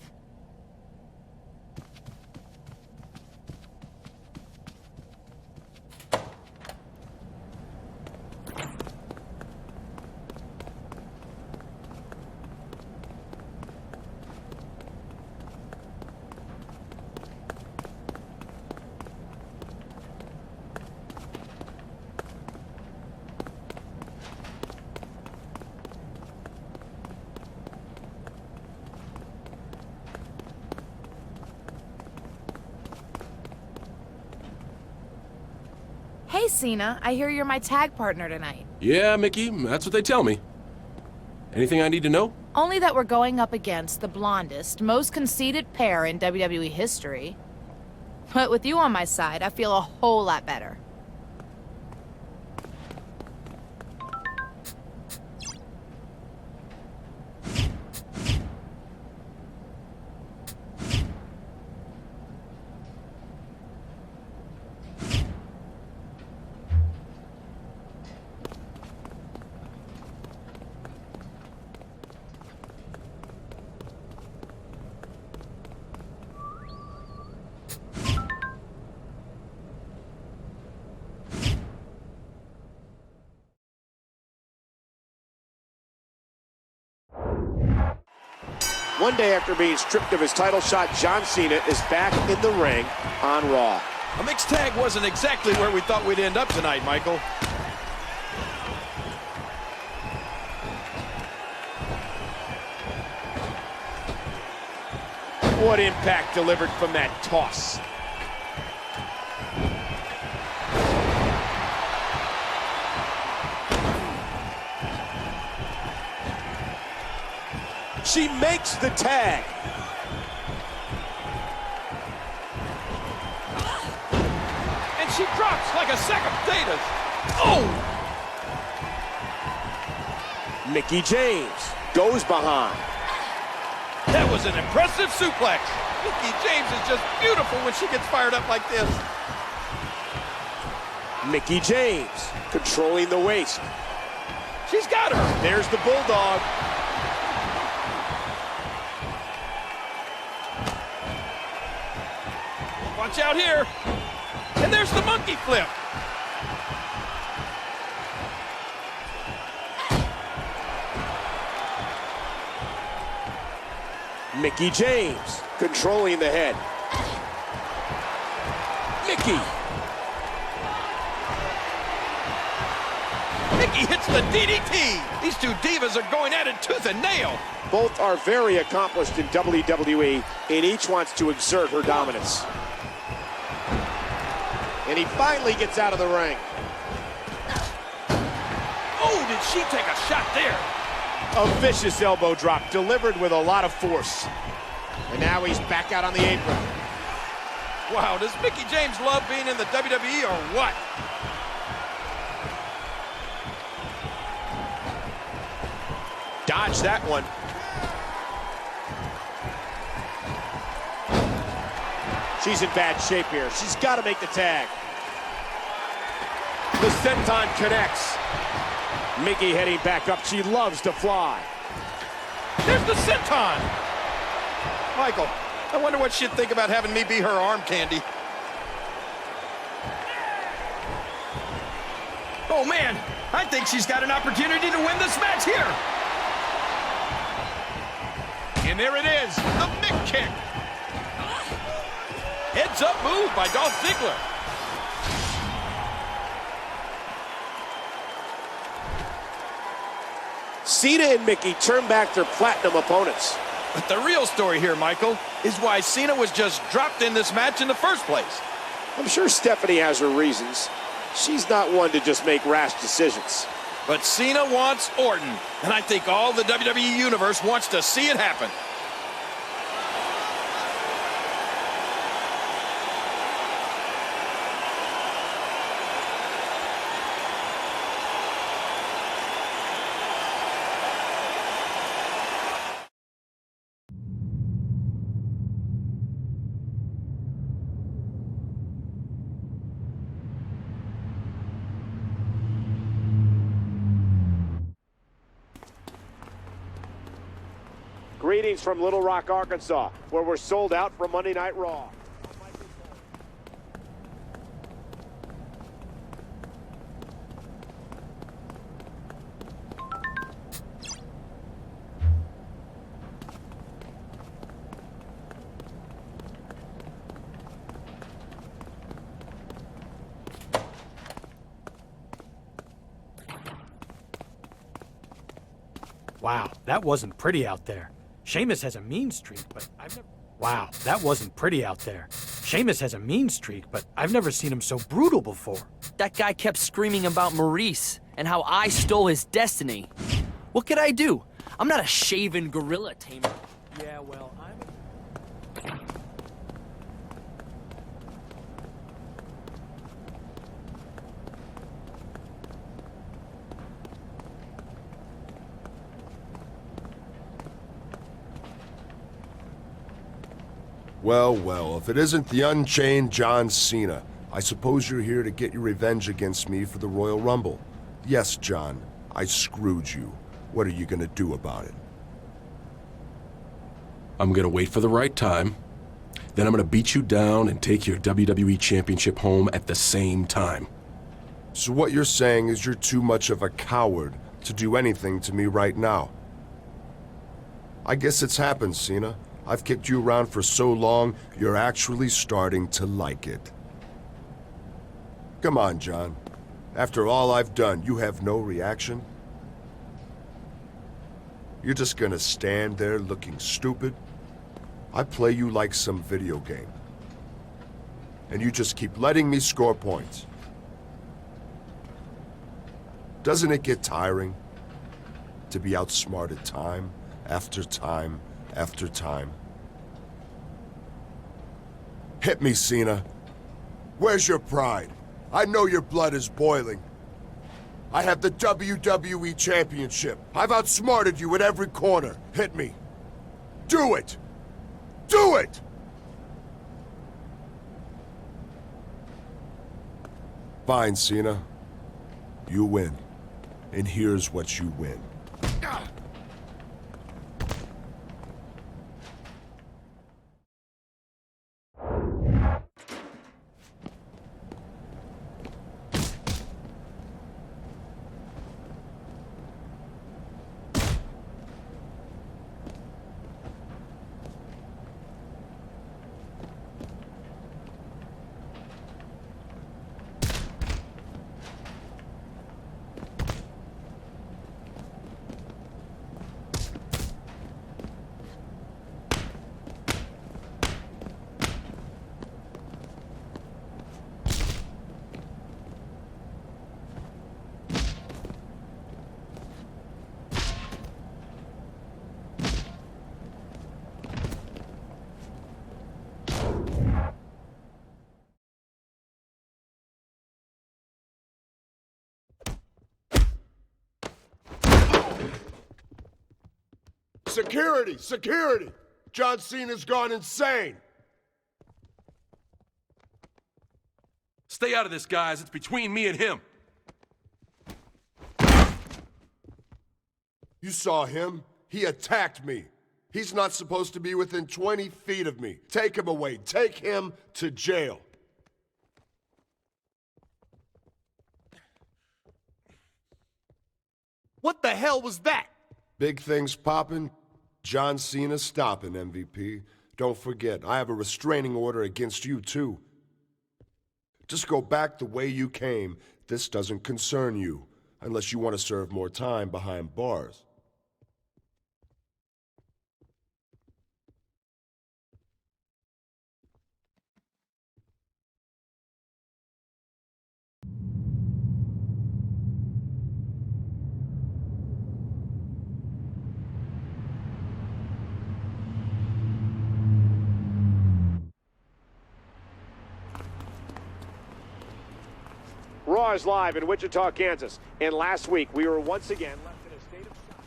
Hey, Cena, I hear you're my tag partner tonight. Yeah, Mickey, that's what they tell me. Anything I need to know? Only that we're going up against the blondest, most conceited pair in WWE history. But with you on my side, I feel a whole lot better. One day after being stripped of his title shot, John Cena is back in the ring on Raw. A mixed tag wasn't exactly where we thought we'd end up tonight, Michael. What impact delivered from that toss. She makes the tag. And she drops like a sack of potatoes. Oh! Mickie James goes behind. That was an impressive suplex. Mickie James is just beautiful when she gets fired up like this. Mickie James controlling the waist. She's got her. There's the Bulldog. Watch out here. And there's the monkey flip. Mickie James controlling the head. Mickie. Mickie hits the DDT. These two divas are going at it tooth and nail. Both are very accomplished in WWE, and each wants to exert her dominance. And he finally gets out of the ring. Oh, did she take a shot there? A vicious elbow drop delivered with a lot of force. And now he's back out on the apron. Wow, does Mickie James love being in the WWE or what? Dodge that one. She's in bad shape here. She's got to make the tag. The senton connects. Mickie heading back up. She loves to fly. There's the senton. Michael, I wonder what she'd think about having me be her arm candy. Oh, man, I think she's got an opportunity to win this match here. And there it is, the Mick kick. Heads up move by Dolph Ziggler. Cena and Mickie turn back their platinum opponents. But the real story here, Michael, is why Cena was just dropped in this match in the first place. I'm sure Stephanie has her reasons. she's not one to just make rash decisions. But Cena wants Orton, and I think all the WWE Universe wants to see it happen. Greetings from Little Rock, Arkansas, where we're sold out for Monday Night Raw. Wow, that wasn't pretty out there. Sheamus has a mean streak, but I've never... Wow, that wasn't pretty out there. Sheamus has a mean streak, but I've never seen him so brutal before. That guy kept screaming about Maurice and how I stole his destiny. What could I do? I'm not a shaven gorilla tamer. Yeah, well, Well, well, if it isn't the Unchained John Cena, I suppose you're here to get your revenge against me for the Royal Rumble. Yes, John, I screwed you. What are you gonna do about it? I'm gonna wait for the right time, then I'm gonna beat you down and take your WWE Championship home at the same time. So what you're saying is you're too much of a coward to do anything to me right now. I guess it's happened, Cena. I've kicked you around for so long, you're actually starting to like it. Come on, John. After all I've done, you have no reaction? You're just gonna stand there looking stupid? I play you like some video game. And you just keep letting me score points. Doesn't it get tiring to be outsmarted time after time after time? Hit me, Cena. Where's your pride? I know your blood is boiling. I have the WWE Championship. I've outsmarted you at every corner. Hit me. Do it! Do it! Fine, Cena. You win. And here's what you win. Security! Security! John Cena's gone insane! Stay out of this, guys. It's between me and him. You saw him? He attacked me. He's not supposed to be within 20 feet of me. Take him away. Take him to jail. What the hell was that? Big things popping. John Cena stopping, MVP. Don't forget, I have a restraining order against you, too. Just go back the way you came. This doesn't concern you, unless you want to serve more time behind bars. Stars live in Wichita, Kansas. And last week, we were once again left in a state of shock.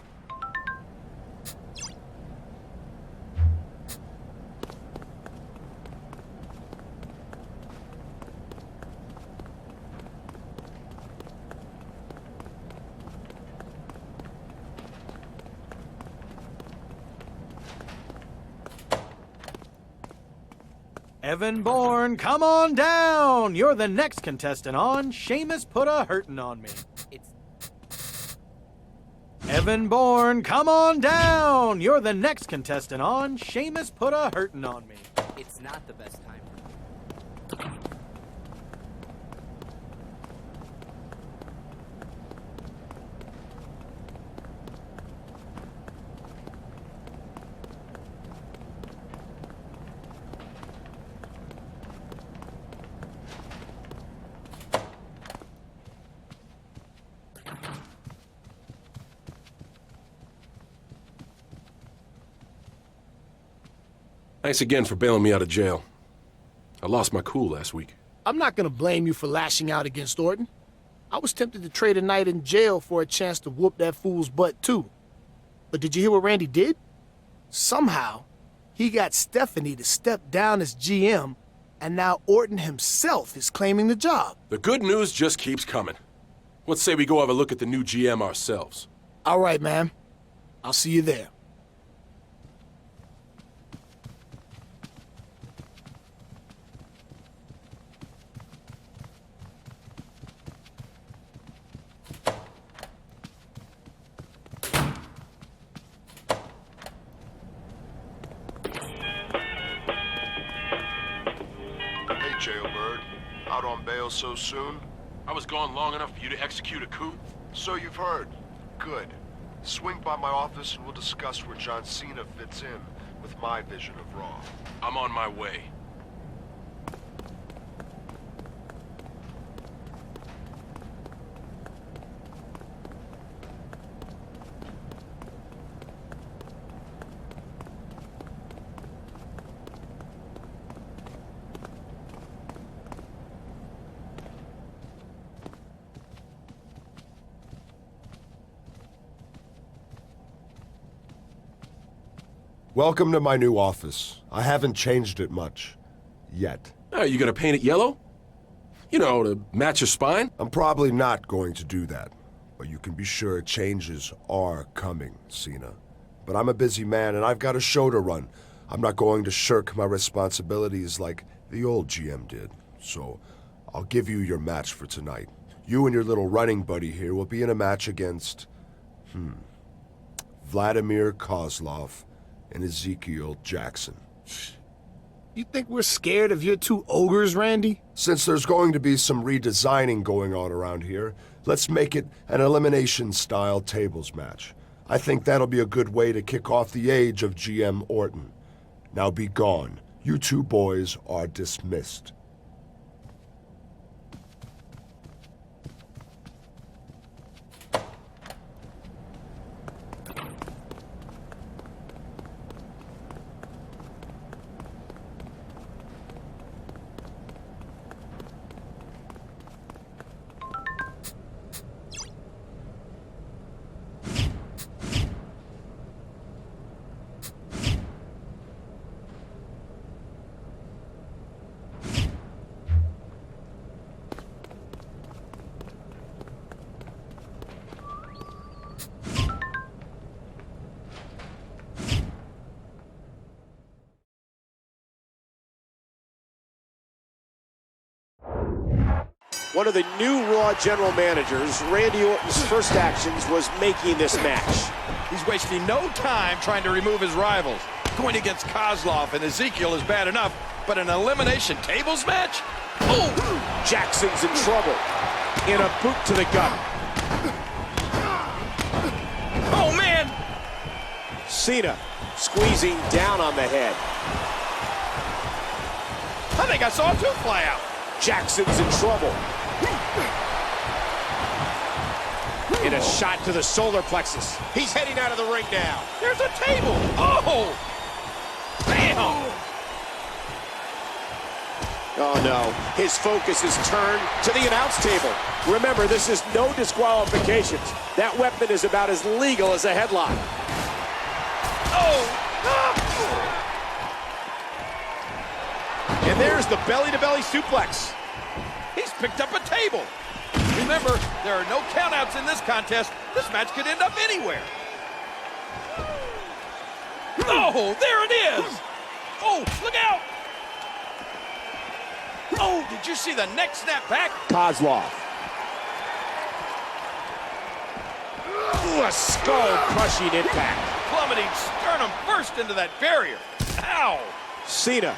Evan Bourne, come on down! You're the next contestant on Sheamus Put a Hurtin' on Me. Evan Bourne, come on down! You're the next contestant on Sheamus Put a Hurtin' on Me. It's not the best time. Thanks again for bailing me out of jail. I lost my cool last week. I'm not gonna blame you for lashing out against Orton. I was tempted to trade a night in jail for a chance to whoop that fool's butt too. But did you hear what Randy did? Somehow, he got Stephanie to step down as GM, and now Orton himself is claiming the job. The good news just keeps coming. Let's say we go have a look at the new GM ourselves. All right, man. I'll see you there. Jailbird. Out on bail so soon? I was gone long enough for you to execute a coup? So you've heard. Good. Swing by my office and we'll discuss where John Cena fits in with my vision of Raw. I'm on my way. Welcome to my new office. I haven't changed it much. Yet. Are you gonna paint it yellow? You know, to match your spine? I'm probably not going to do that. But you can be sure changes are coming, Cena. But I'm a busy man and I've got a show to run. I'm not going to shirk my responsibilities like the old GM did. So, I'll give you your match for tonight. You and your little running buddy here will be in a match against... Vladimir Kozlov and Ezekiel Jackson. You think we're scared of your two ogres, Randy? Since there's going to be some redesigning going on around here, let's make it an elimination-style tables match. I think that'll be a good way to kick off the age of GM Orton. Now be gone. You two boys are dismissed. One of the new Raw general managers, Randy Orton's first actions was making this match. He's wasting no time trying to remove his rivals. Going against Kozlov and Ezekiel is bad enough, but an elimination tables match? Oh! Jackson's in trouble. In a boot to the gut. Oh, man! Cena squeezing down on the head. I think I saw a tooth fly out. Jackson's in trouble. In a shot to the solar plexus. He's heading out of the ring now. There's a table. Oh! Bam! Oh, no. His focus is turned to the announce table. Remember, this is no disqualifications. That weapon is about as legal as a headlock. Oh! And there's the belly-to-belly suplex. He's picked up a table. Remember, there are no countouts in this contest. This match could end up anywhere. Oh, there it is! Oh, look out! Oh, did you see the neck snap back? Kozlov. Ooh, a skull-crushing impact. Plummeting sternum first into that barrier. Ow! Cena.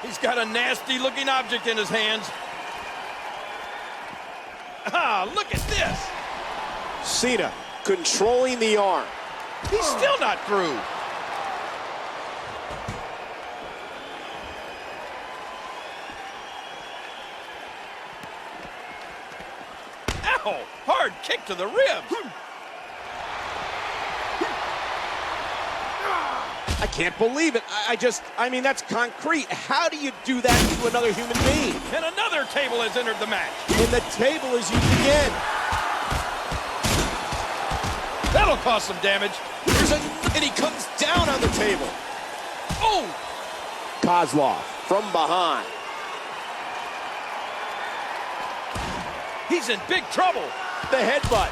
He's got a nasty-looking object in his hands. Ah, look at this! Cena controlling the arm. He's still not through. Ow! Hard kick to the ribs. I can't believe it. I mean, that's concrete. How do you do that to another human being? And another table has entered the match. And the table is used again. That'll cause some damage. And he comes down on the table. Oh! Kozlov from behind. He's in big trouble. The headbutt.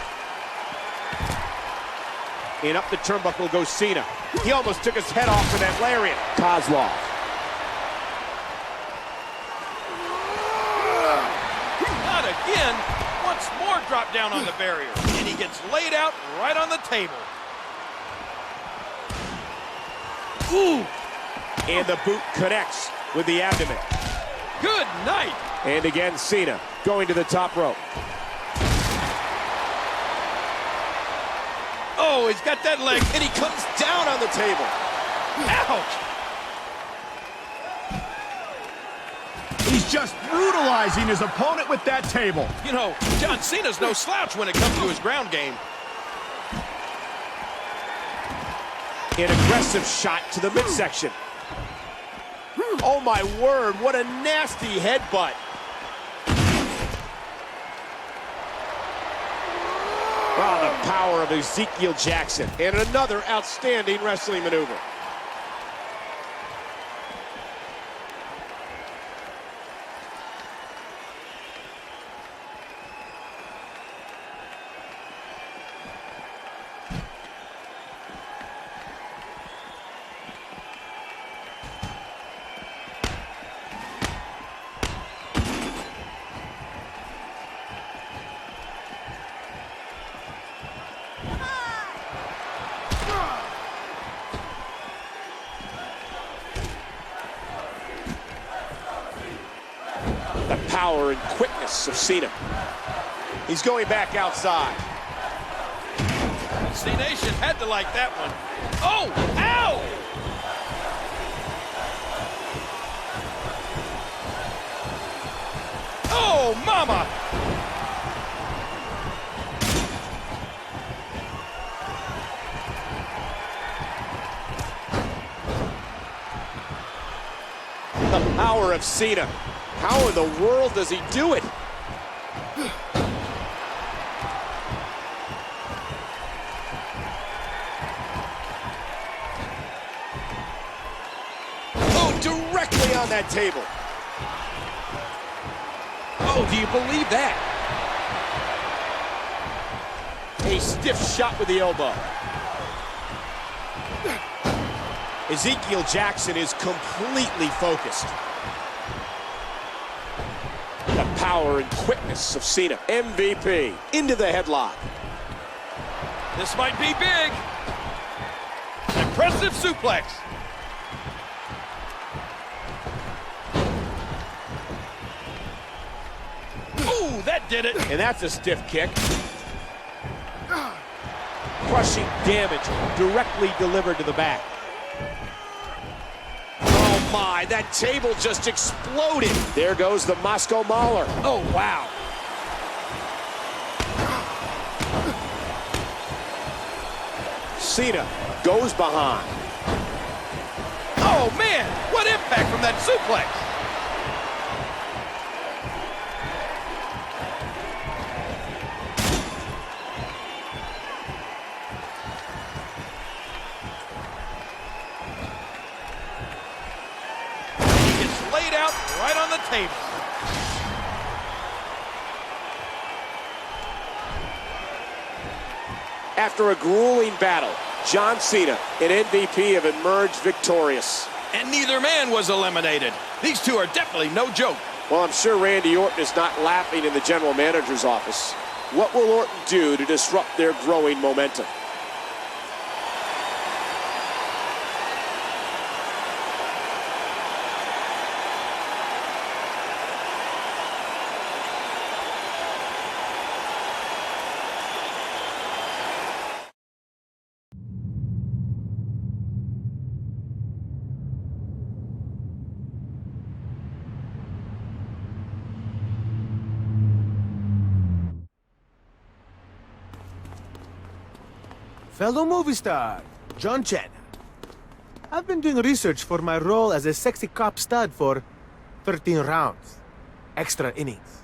And up the turnbuckle goes Cena. He almost took his head off with that lariat. Kozlov. Not again. Once more drop down on the barrier. And he gets laid out right on the table. Ooh! And the boot connects with the abdomen. Good night. And again, Cena going to the top rope. Oh, he's got that leg. And he comes down on the table. Ouch! He's just brutalizing his opponent with that table. You know, John Cena's no slouch when it comes to his ground game. An aggressive shot to the midsection. Oh my word, what a nasty headbutt. Wow, the power of Ezekiel Jackson. And another outstanding wrestling maneuver. The power and quickness of Cena. He's going back outside. C-Nation had to like that one. Oh! Ow! Oh, mama! The power of Cena. How in the world does he do it? Oh, directly on that table. Oh, do you believe that? A stiff shot with the elbow. Ezekiel Jackson is completely focused. The power and quickness of Cena. MVP into the headlock. This might be big. Impressive suplex. Ooh, that did it. And that's a stiff kick. Crushing damage directly delivered to the back. Oh my, that table just exploded. There goes the Moscow Mauler. Oh wow. Cena goes behind. Oh, man, what impact from that suplex. It's laid out right on the table. After a grueling battle, John Cena and MVP have emerged victorious. And neither man was eliminated. These two are definitely no joke. Well, I'm sure Randy Orton is not laughing in the general manager's office. What will Orton do to disrupt their growing momentum? Fellow movie star, John Cena. I've been doing research for my role as a sexy cop stud for 13 rounds. Extra innings.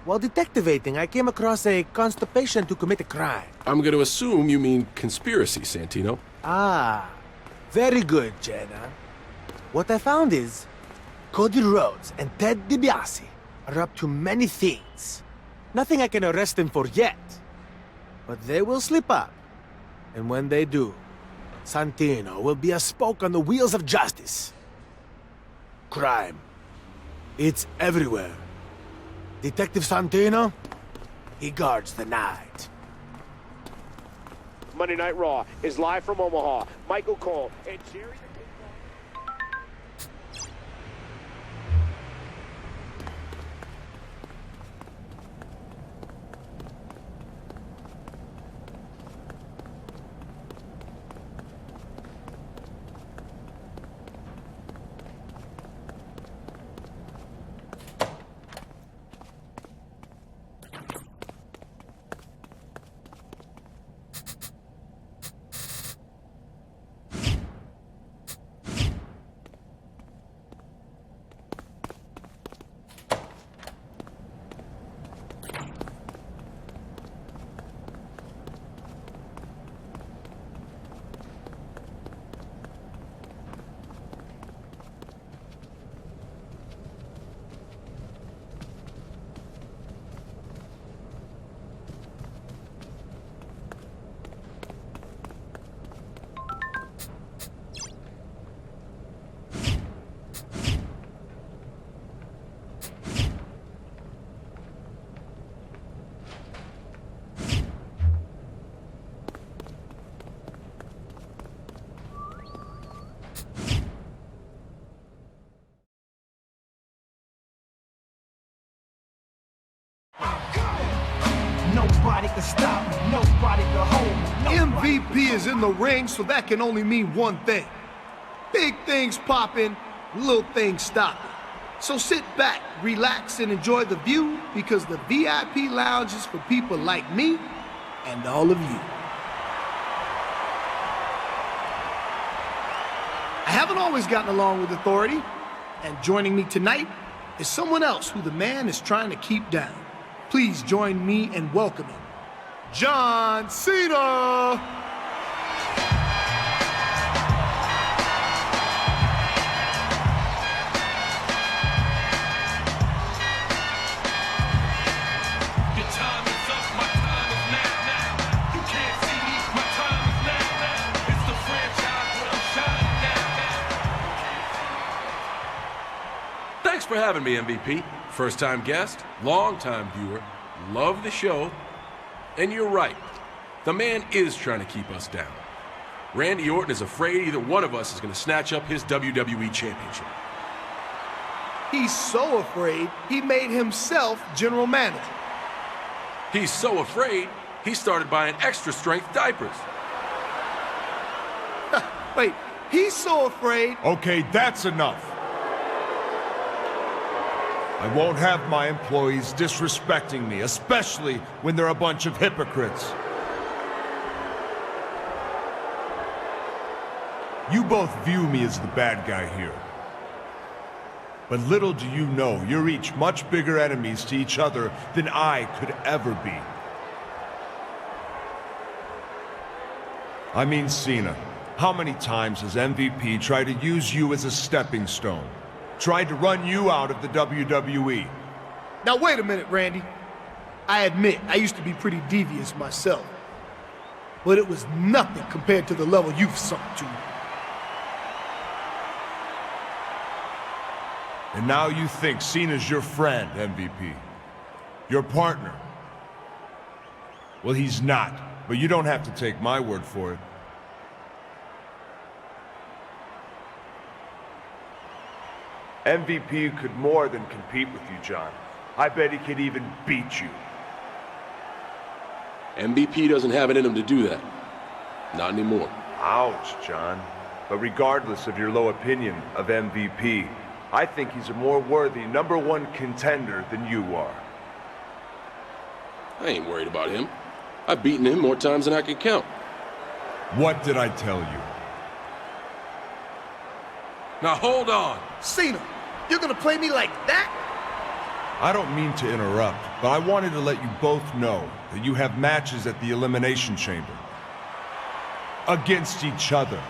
While detectivating, I came across a constipation to commit a crime. I'm going to assume you mean conspiracy, Santino. Ah, very good, Cena. What I found is Cody Rhodes and Ted DiBiase are up to many things. Nothing I can arrest them for yet. But they will slip up. And when they do, Santino will be a spoke on the wheels of justice. Crime. It's everywhere. Detective Santino, he guards the night. Monday Night Raw is live from Omaha. Michael Cole and Jerry... Nobody can stop me, nobody can hold me. MVP is in the ring, so that can only mean one thing. Big things popping, little things stopping. So sit back, relax, and enjoy the view, because the VIP lounge is for people like me and all of you. I haven't always gotten along with authority, and joining me tonight is someone else who the man is trying to keep down. Please join me in welcoming John Cena! Thanks for having me, MVP. First-time guest, long-time viewer, love the show, and you're right. The man is trying to keep us down. Randy Orton is afraid either one of us is going to snatch up his WWE Championship. He's so afraid, he made himself general manager. He's so afraid, he started buying extra-strength diapers. Wait, he's so afraid... Okay, that's enough. I won't have my employees disrespecting me, especially when they're a bunch of hypocrites. You both view me as the bad guy here. But little do you know, you're each much bigger enemies to each other than I could ever be. I mean, Cena, how many times has MVP tried to use you as a stepping stone? Tried to run you out of the WWE? Now wait a minute, Randy. I admit, I used to be pretty devious myself. But it was nothing compared to the level you've sunk to. And now you think Cena's your friend, MVP. Your partner. Well, he's not, but you don't have to take my word for it. MVP could more than compete with you, John. I bet he could even beat you. MVP doesn't have it in him to do that. Not anymore. Ouch, John. But regardless of your low opinion of MVP, I think he's a more worthy #1 contender than you are. I ain't worried about him. I've beaten him more times than I can count. What did I tell you? Now hold on. Cena, you're gonna play me like that? I don't mean to interrupt, but I wanted to let you both know that you have matches at the Elimination Chamber. Against each other.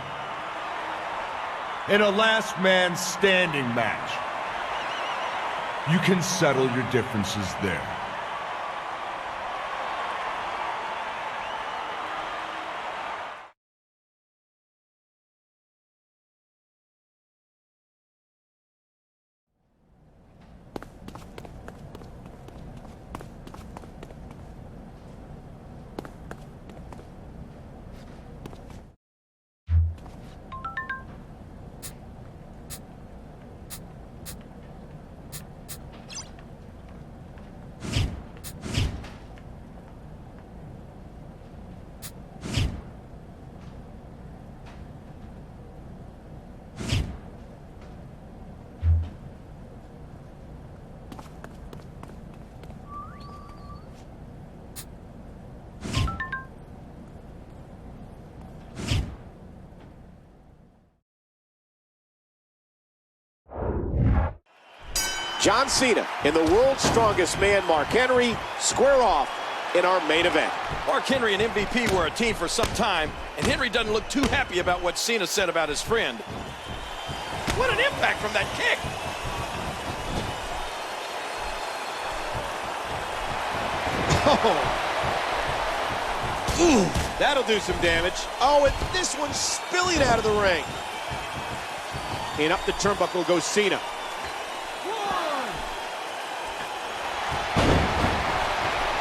In a last man standing match. You can settle your differences there. John Cena and the world's strongest man, Mark Henry, square off in our main event. Mark Henry and MVP were a team for some time, and Henry doesn't look too happy about what Cena said about his friend. What an impact from that kick! Oh. Ooh, that'll do some damage. Oh, and this one's spilling out of the ring. And up the turnbuckle goes Cena.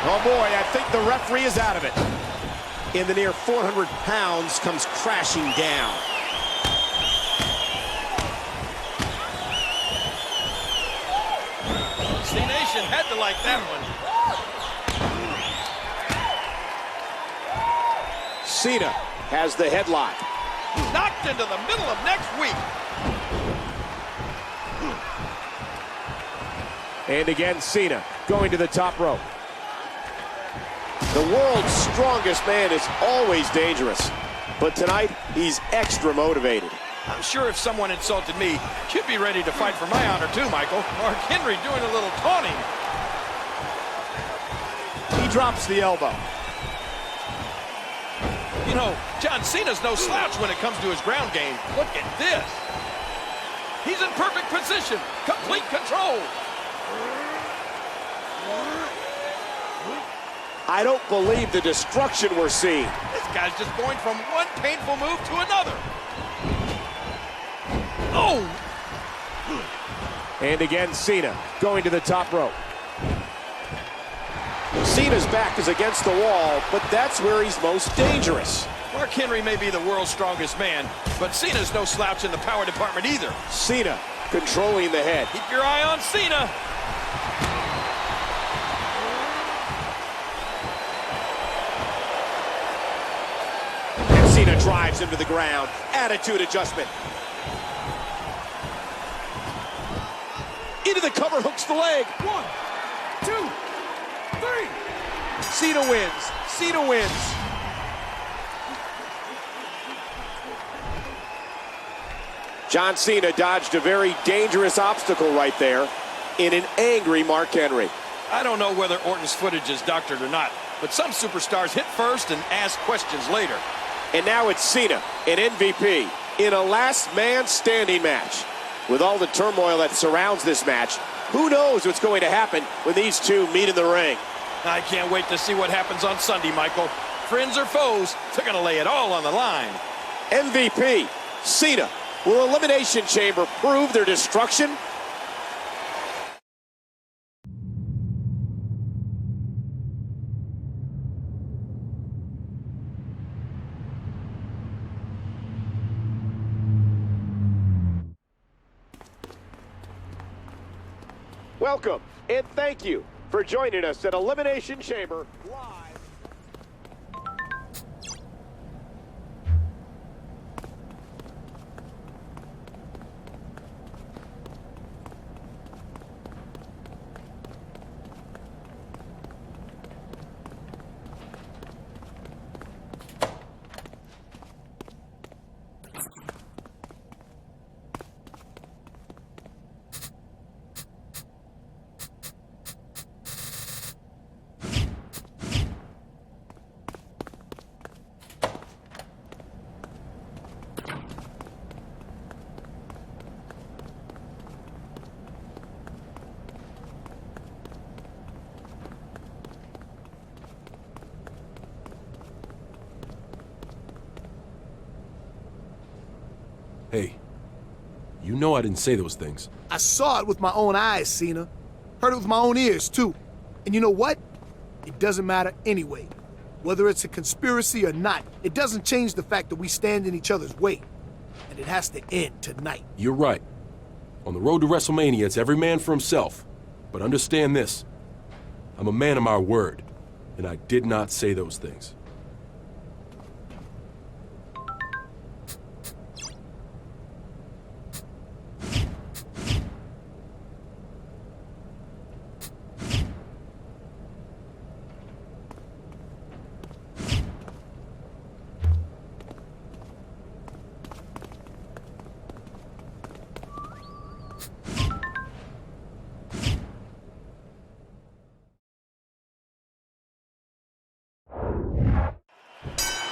Oh boy, I think the referee is out of it. And the near 400 pounds comes crashing down. C-Nation had to like that one. Cena has the headlock. Knocked into the middle of next week. And again, Cena going to the top rope. The world's strongest man is always dangerous, but tonight he's extra motivated. I'm sure if someone insulted me, you'd be ready to fight for my honor too, Michael. Mark Henry doing a little taunting. He drops the elbow. You know, John Cena's no slouch when it comes to his ground game. Look at this. He's in perfect position. Complete control. I don't believe the destruction we're seeing. This guy's just going from one painful move to another. Oh! And again, Cena going to the top rope. Cena's back is against the wall, but that's where he's most dangerous. Mark Henry may be the world's strongest man, but Cena's no slouch in the power department either. Cena controlling the head. Keep your eye on Cena. Cena drives him to the ground. Attitude adjustment. Into the cover, hooks the leg. 1, 2, 3. Cena wins. Cena wins. John Cena dodged a very dangerous obstacle right there in an angry Mark Henry. I don't know whether Orton's footage is doctored or not, but some superstars hit first and ask questions later. And now it's Cena, an MVP, in a last man standing match. With all the turmoil that surrounds this match, who knows what's going to happen when these two meet in the ring? I can't wait to see what happens on Sunday, Michael. Friends or foes, they're going to lay it all on the line. MVP, Cena. Will Elimination Chamber prove their destruction? Welcome and thank you for joining us at Elimination Chamber Live. Hey, you know I didn't say those things. I saw it with my own eyes, Cena. Heard it with my own ears, too. And you know what? It doesn't matter anyway. Whether it's a conspiracy or not, it doesn't change the fact that we stand in each other's way. And it has to end tonight. You're right. On the road to WrestleMania, it's every man for himself. But understand this. I'm a man of my word, and I did not say those things.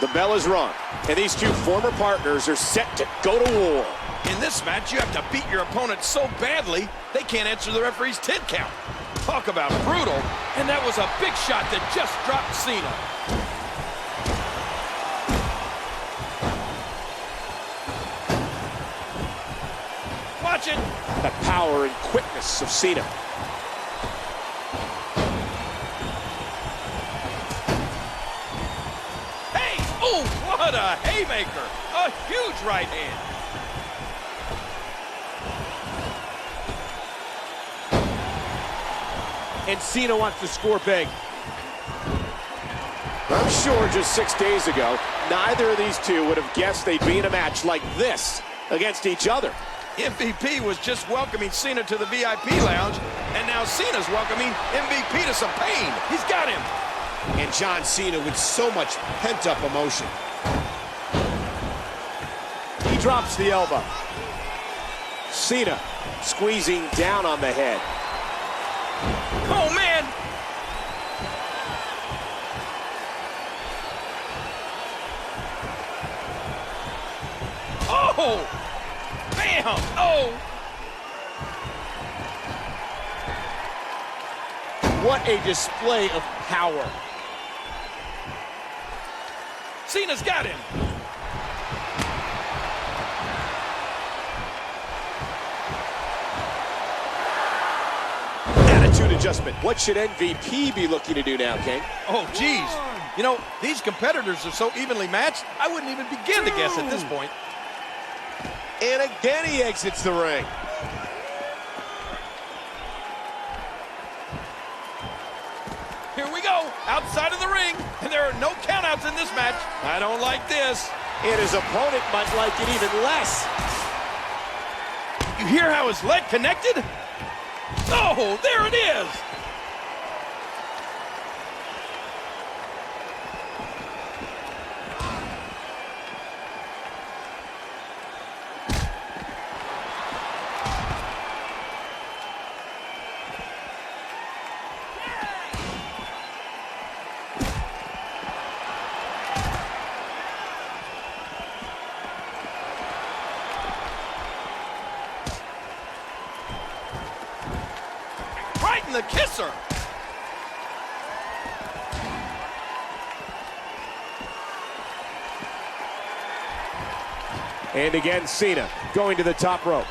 The bell is rung, and these two former partners are set to go to war. In this match, you have to beat your opponent so badly, they can't answer the referee's 10 count. Talk about brutal, and that was a big shot that just dropped Cena. Watch it. The power and quickness of Cena. Oh, what a haymaker! A huge right hand. And Cena wants to score big. I'm sure just 6 days ago, neither of these two would have guessed they'd be in a match like this against each other. MVP was just welcoming Cena to the VIP lounge, and now Cena's welcoming MVP to some pain. He's got him. And John Cena with so much pent-up emotion. He drops the elbow. Cena squeezing down on the head. Oh, man! Oh! Bam! Oh! What a display of power. Cena's got him. Attitude adjustment. What should MVP be looking to do now, King? Oh, geez. You know, these competitors are so evenly matched, I wouldn't even begin to guess at this point. And again he exits the ring. Here we go, outside of the ring, and there are no countouts in this match. I don't like this. And his opponent might like it even less. You hear how his leg connected? Oh, there it is. getting the kisser. And again, Cena going to the top rope.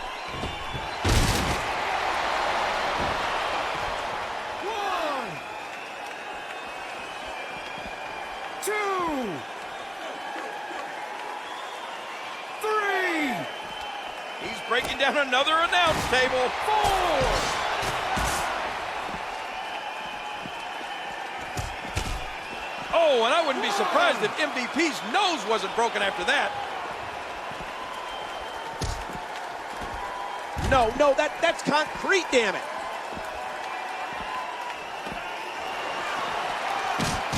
Breaking down another announce table. 4. Oh, and I wouldn't be surprised if MVP's nose wasn't broken after that. No, that's concrete, damn it.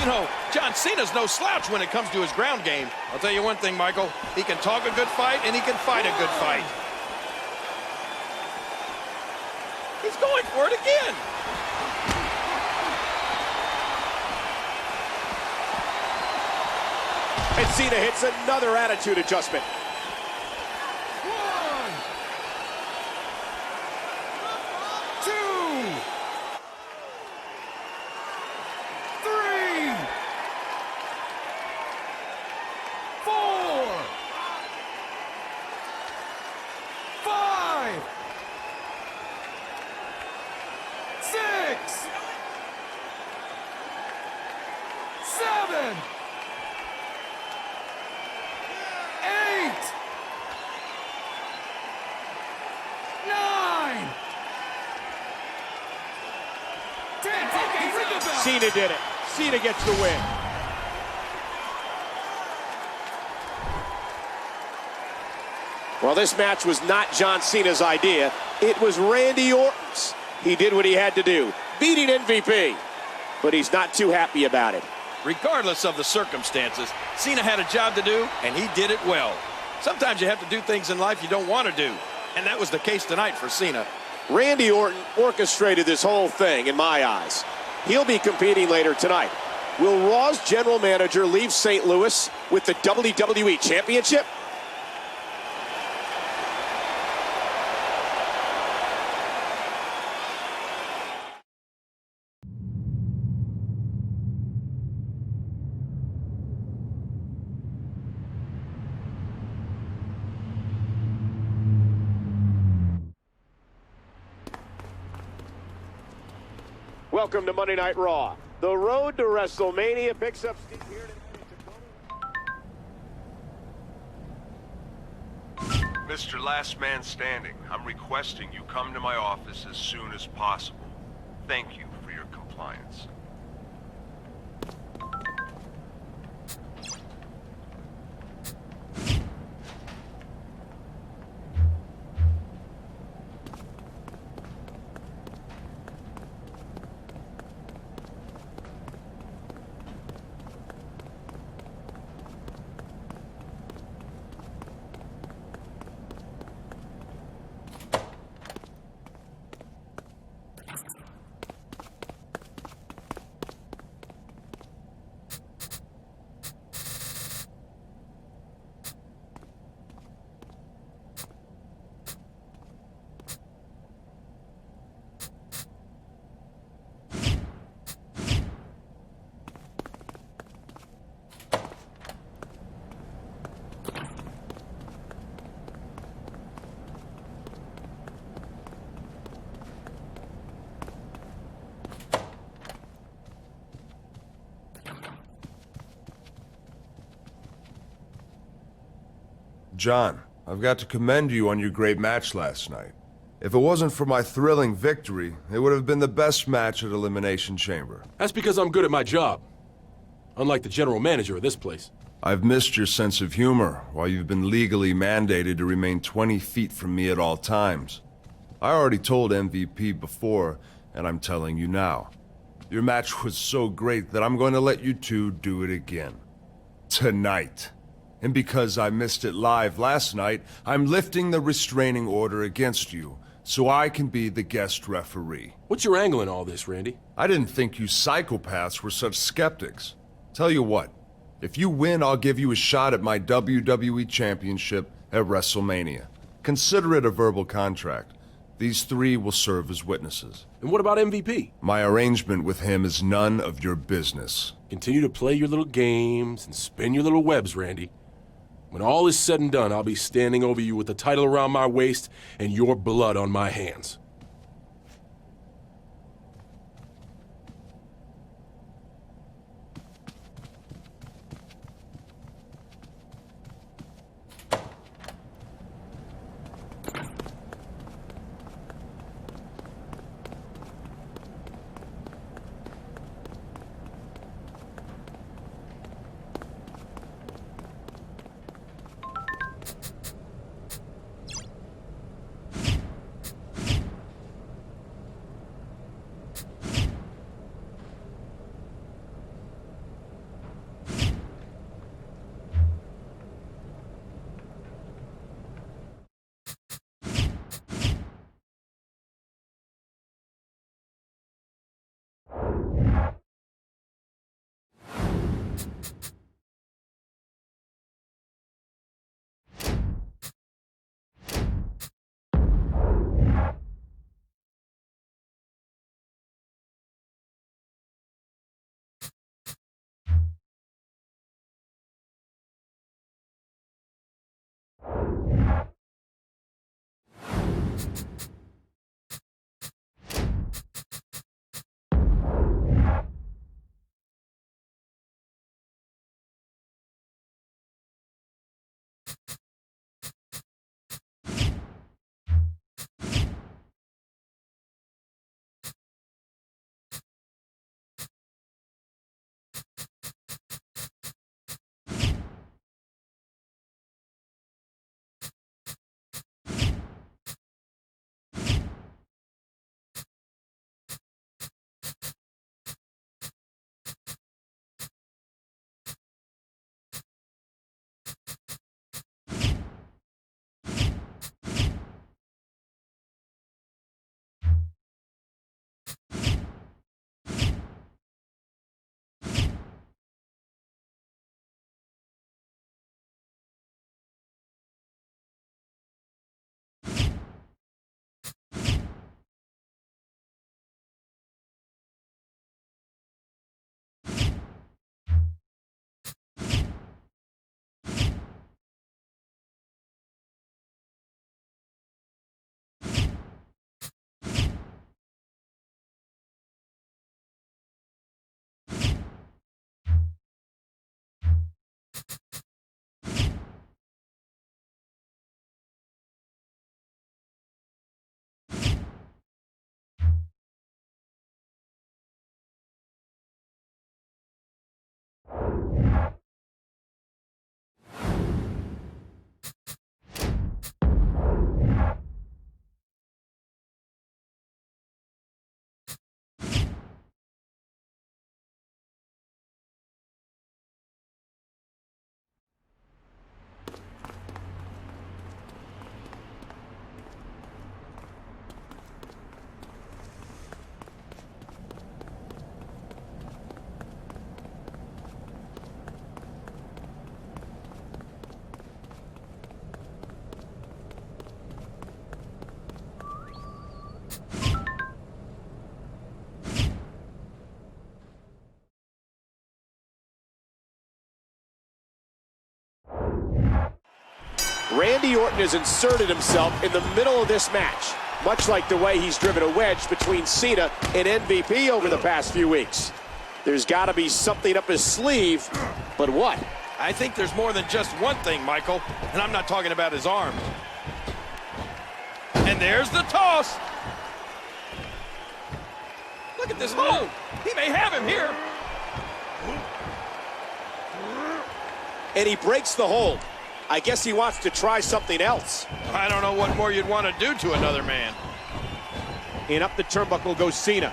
You know, John Cena's no slouch when it comes to his ground game. I'll tell you one thing, Michael. He can talk a good fight, and he can fight a good fight. He's going for it again. And Cena hits another attitude adjustment. 1, 2, 3, 4, 5, 6, 7, 8, 9, 10. Okay, ring the bell. Cena did it. Cena gets the win. Well, this match was not John Cena's idea. It was Randy Orton's. He did what he had to do, beating MVP. But he's not too happy about it. Regardless of the circumstances, Cena had a job to do, and he did it well. Sometimes you have to do things in life you don't want to do, and that was the case tonight for Cena. Randy Orton orchestrated this whole thing, in my eyes. He'll be competing later tonight. Will Raw's general manager leave St. Louis with the WWE Championship? Welcome to Monday Night Raw. The road to WrestleMania picks up steam here tonight. Mr. Last Man Standing, I'm requesting you come to my office as soon as possible. Thank you for your compliance. John, I've got to commend you on your great match last night. If it wasn't for my thrilling victory, it would have been the best match at Elimination Chamber. That's because I'm good at my job. Unlike the general manager of this place. I've missed your sense of humor while you've been legally mandated to remain 20 feet from me at all times. I already told MVP before, and I'm telling you now. Your match was so great that I'm going to let you two do it again. Tonight. And because I missed it live last night, I'm lifting the restraining order against you, so I can be the guest referee. What's your angle in all this, Randy? I didn't think you psychopaths were such skeptics. Tell you what, if you win, I'll give you a shot at my WWE Championship at WrestleMania. Consider it a verbal contract. These three will serve as witnesses. And what about MVP? My arrangement with him is none of your business. Continue to play your little games and spin your little webs, Randy. When all is said and done, I'll be standing over you with the title around my waist and your blood on my hands. Randy Orton has inserted himself in the middle of this match, much like the way he's driven a wedge between Cena and MVP over the past few weeks. There's got to be something up his sleeve, but what? I think there's more than just one thing, Michael, and I'm not talking about his arms. And there's the toss. Look at this hold. He may have him here. And he breaks the hold. I guess he wants to try something else. I don't know what more you'd want to do to another man. And up the turnbuckle goes Cena.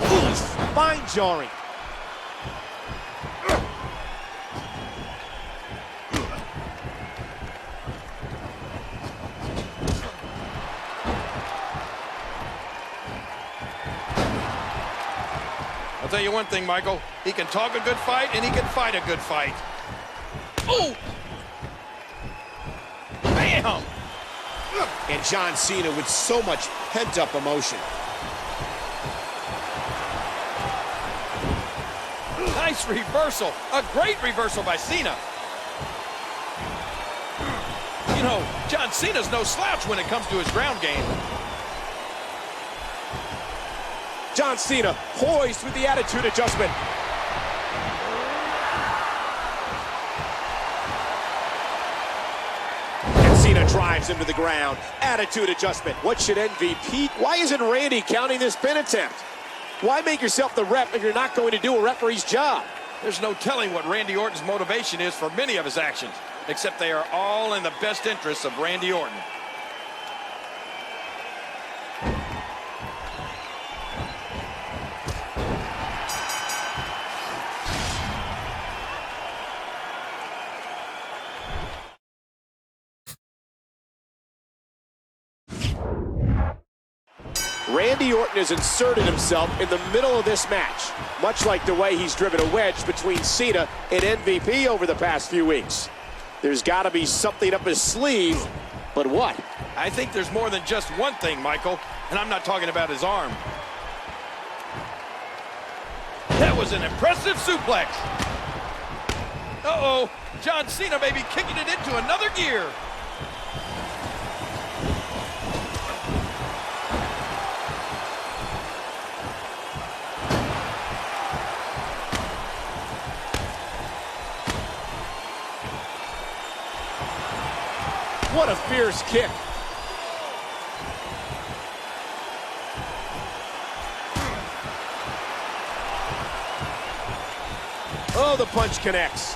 Ooh, spine jarring. I'll tell you one thing, Michael. He can talk a good fight, and he can fight a good fight. Oh! Bam! And John Cena with so much pent-up emotion. Nice reversal. A great reversal by Cena. You know, John Cena's no slouch when it comes to his ground game. John Cena poised with the attitude adjustment. And Cena drives him to the ground. Attitude adjustment. What should MVP? Why isn't Randy counting this pin attempt? Why make yourself the ref if you're not going to do a referee's job? There's no telling what Randy Orton's motivation is for many of his actions, except they are all in the best interests of Randy Orton. Randy Orton has inserted himself in the middle of this match, much like the way he's driven a wedge between Cena and MVP over the past few weeks. There's got to be something up his sleeve, but what? I think there's more than just one thing, Michael, and I'm not talking about his arm. That was an impressive suplex. Uh-oh, John Cena may be kicking it into another gear. What a fierce kick. Oh, the punch connects.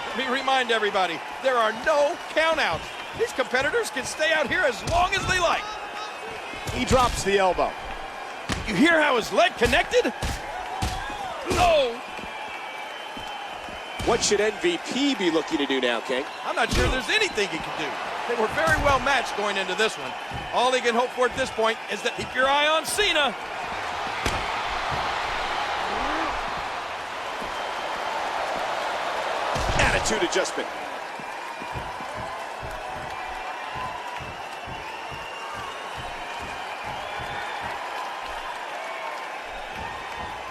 Let me remind everybody, there are no countouts. These competitors can stay out here as long as they like. He drops the elbow. You hear how his leg connected? Oh! What should MVP be looking to do now, King? I'm not sure there's anything he can do. They were very well matched going into this one. All he can hope for at this point is that keep your eye on Cena. Attitude adjustment.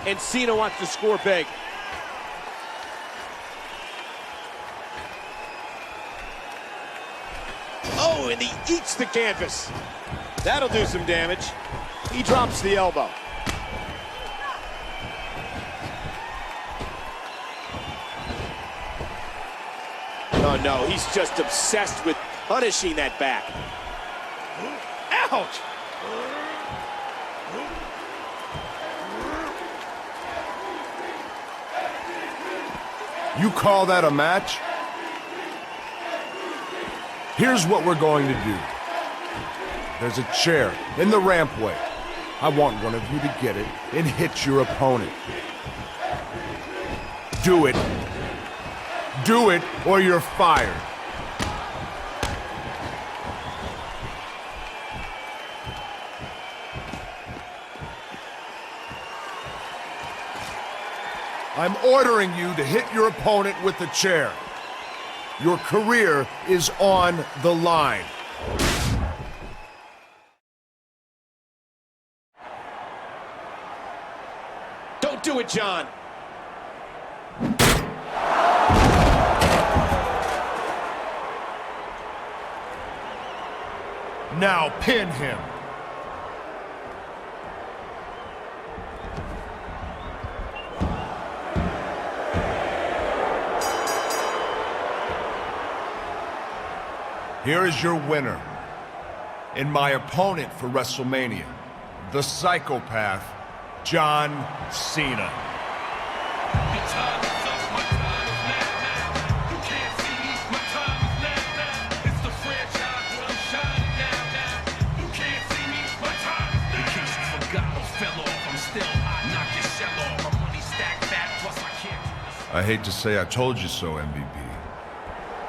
And Cena wants to score big. Oh, and he eats the canvas. That'll do some damage. He drops the elbow. Oh, no, he's just obsessed with punishing that back. Ouch! You call that a match? Here's what we're going to do. There's a chair in the rampway. I want one of you to get it and hit your opponent. Do it. Do it, or you're fired. I'm ordering you to hit your opponent with the chair. Your career is on the line. Don't do it, John. Now pin him. Here is your winner, and my opponent for WrestleMania, the psychopath, John Cena. I hate to say I told you so, MVP.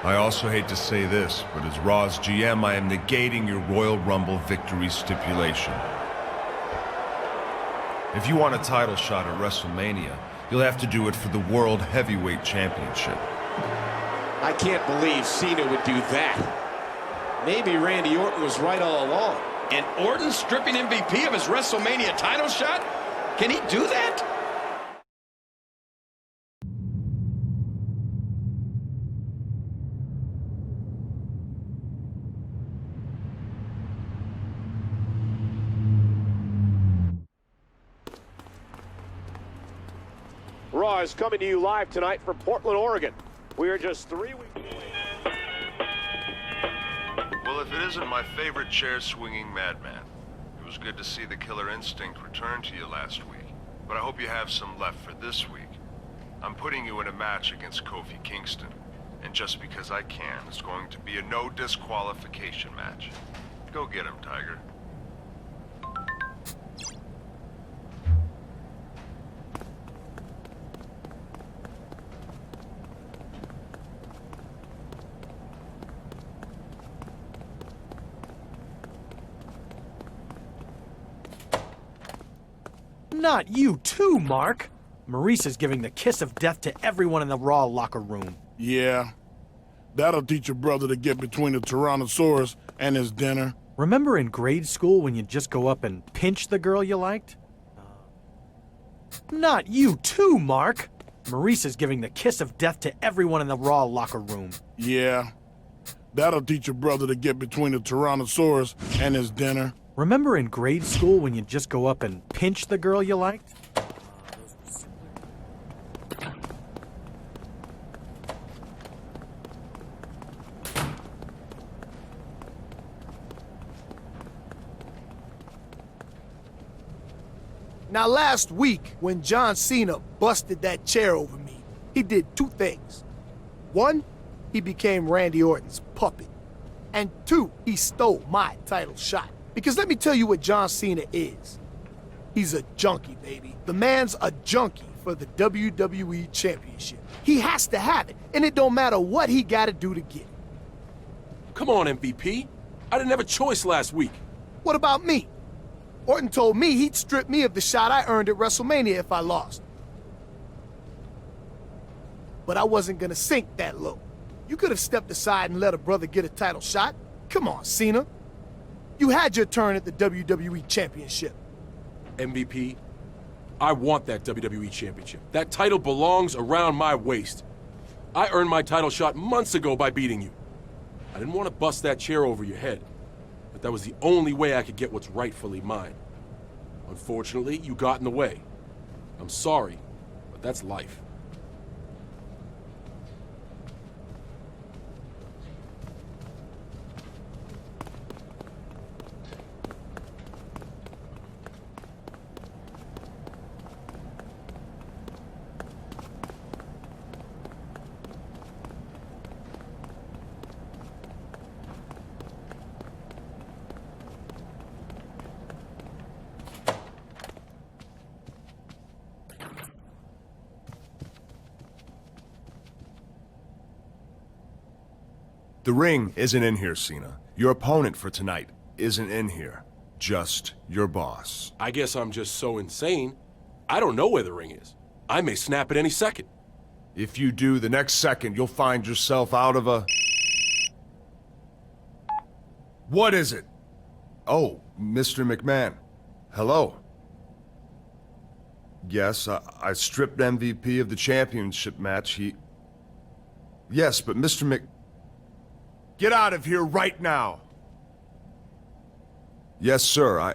I also hate to say this, but as Raw's GM, I am negating your Royal Rumble victory stipulation. If you want a title shot at WrestleMania, You'll have to do it for the World Heavyweight Championship. I can't believe Cena would do that. Maybe Randy Orton was right all along. And Orton stripping MVP of his WrestleMania title shot? Can he do that? Raw is coming to you live tonight from Portland, Oregon. We are just 3 weeks away. Well, if it isn't my favorite chair-swinging madman, it was good to see the killer instinct return to you last week. But I hope you have some left for this week. I'm putting you in a match against Kofi Kingston. And just because I can, it's going to be a no disqualification match. Go get him, Tiger. Not you too, Mark. Maurice is giving the kiss of death to everyone in the Raw locker room. Yeah. That'll teach your brother to get between the Tyrannosaurus and his dinner. Remember in grade school when you'd just go up and pinch the girl you liked? Not you too, Mark. Maurice is giving the kiss of death to everyone in the Raw locker room. Yeah. That'll teach your brother to get between the Tyrannosaurus and his dinner. Remember in grade school when you'd just go up and pinch the girl you liked? Now last week, when John Cena busted that chair over me, he did two things. One, he became Randy Orton's puppet. And two, he stole my title shot. Because let me tell you what John Cena is. He's a junkie, baby. The man's a junkie for the WWE Championship. He has to have it, and it don't matter what he gotta do to get it. Come on, MVP. I didn't have a choice last week. What about me? Orton told me he'd strip me of the shot I earned at WrestleMania if I lost. But I wasn't gonna sink that low. You could have stepped aside and let a brother get a title shot. Come on, Cena. You had your turn at the WWE Championship. MVP, I want that WWE Championship. That title belongs around my waist. I earned my title shot months ago by beating you. I didn't want to bust that chair over your head, but that was the only way I could get what's rightfully mine. Unfortunately, you got in the way. I'm sorry, but that's life. The ring isn't in here, Cena. Your opponent for tonight isn't in here. Just your boss. I guess I'm just so insane, I don't know where the ring is. I may snap at any second. If you do, the next second you'll find yourself out of a... What is it? Oh, Mr. McMahon. Hello. Yes, I stripped MVP of the championship match. Yes, but Mr. Get out of here right now! Yes, sir,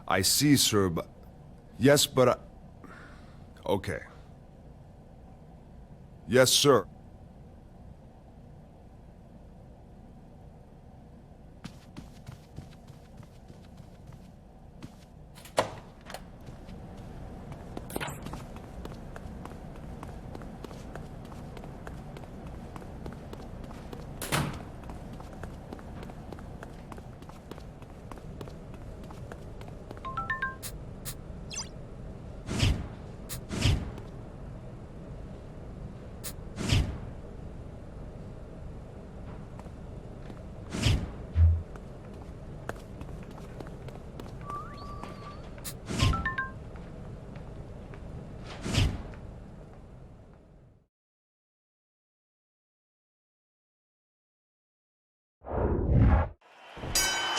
I see, sir, but... Yes, but Okay. Yes, sir.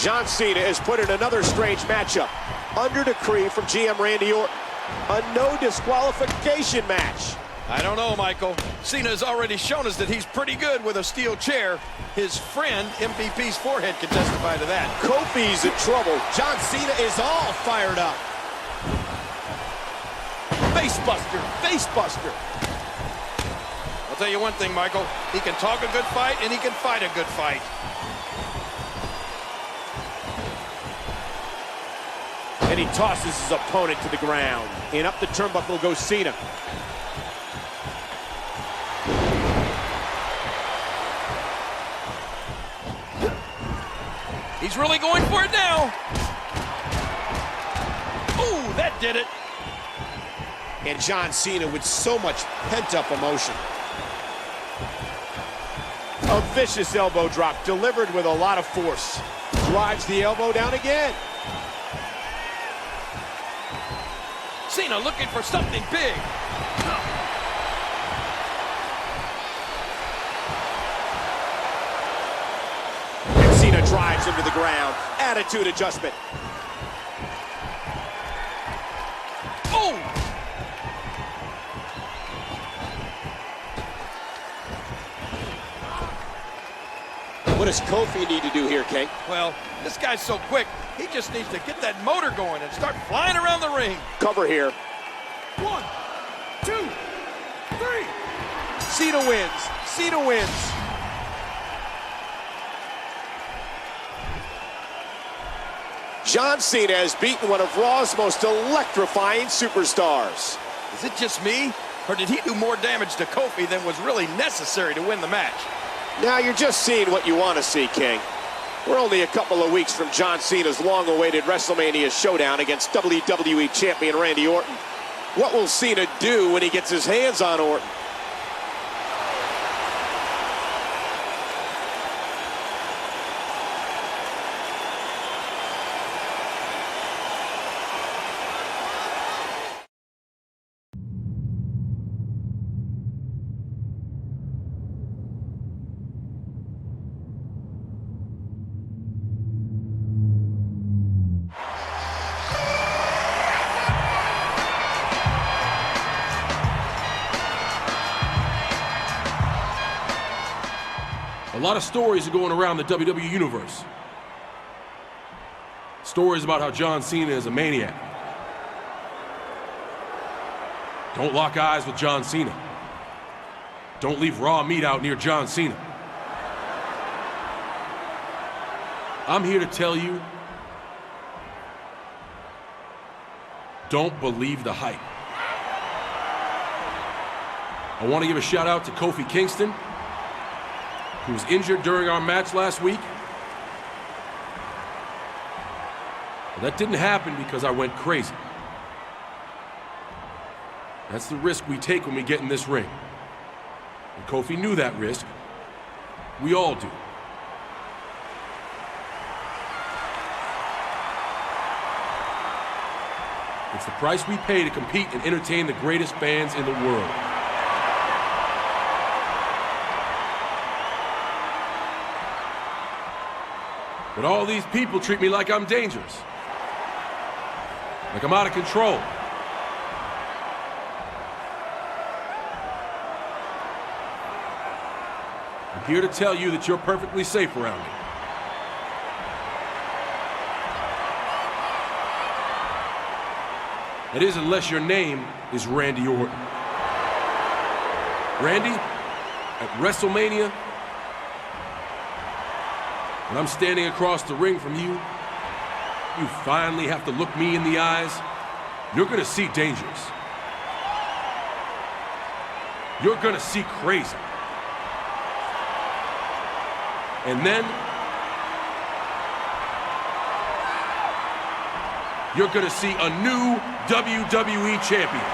John Cena is put in another strange matchup. Under decree from GM Randy Orton. A no disqualification match. I don't know, Michael. Cena's already shown us that he's pretty good with a steel chair. His friend, MVP's forehead, can testify to that. Kofi's in trouble. John Cena is all fired up. Facebuster, facebuster. I'll tell you one thing, Michael. He can talk a good fight, and he can fight a good fight. And he tosses his opponent to the ground. And up the turnbuckle goes Cena. He's really going for it now. Ooh, that did it. And John Cena with so much pent-up emotion. A vicious elbow drop delivered with a lot of force. Drives the elbow down again. Cena looking for something big. And Cena drives him to the ground. Attitude adjustment. Oh! What does Kofi need to do here, King? Well, this guy's so quick, he just needs to get that motor going and start flying around the ring. Cover here. 1, 2, 3. Cena wins. Cena wins. John Cena has beaten one of Raw's most electrifying superstars. Is it just me, or did he do more damage to Kofi than was really necessary to win the match? Now you're just seeing what you want to see, King. We're only a couple of weeks from John Cena's long-awaited WrestleMania showdown against WWE Champion Randy Orton. What will Cena do when he gets his hands on Orton? A lot of stories are going around the WWE Universe. Stories about how John Cena is a maniac. Don't lock eyes with John Cena. Don't leave raw meat out near John Cena. I'm here to tell you, don't believe the hype. I want to give a shout out to Kofi Kingston, who was injured during our match last week. Well, that didn't happen because I went crazy. That's the risk we take when we get in this ring. And Kofi knew that risk. We all do. It's the price we pay to compete and entertain the greatest fans in the world. But all these people treat me like I'm dangerous. Like I'm out of control. I'm here to tell you that you're perfectly safe around me. That is, unless your name is Randy Orton. Randy, at WrestleMania, when I'm standing across the ring from you, you finally have to look me in the eyes. You're gonna see dangerous. You're gonna see crazy. And then, you're gonna see a new WWE champion.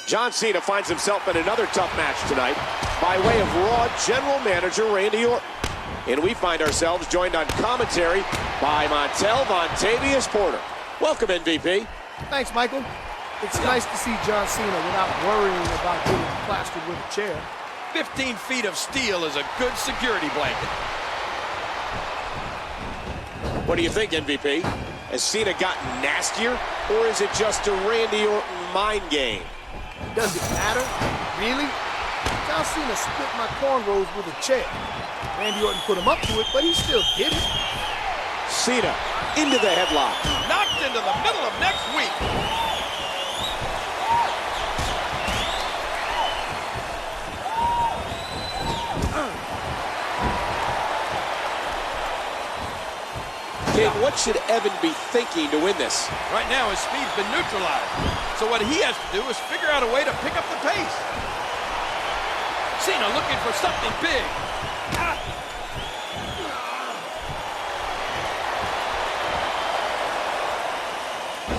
John Cena finds himself in another tough match tonight by way of Raw General Manager Randy Orton. And we find ourselves joined on commentary by Montel Vontavious Porter. Welcome, MVP. Thanks, Michael. It's nice to see John Cena without worrying about getting plastered with a chair. 15 feet of steel is a good security blanket. What do you think, MVP? Has Cena gotten nastier, or is it just a Randy Orton mind game? Does it matter? Really? John Cena split my cornrows with a chair. Randy Orton put him up to it, but he still did it. Cena into the headlock. Knocked into the middle of next week. King, what should Evan be thinking to win this? Right now, his speed's been neutralized. So what he has to do is figure out a way to pick up the pace. Cena looking for something big.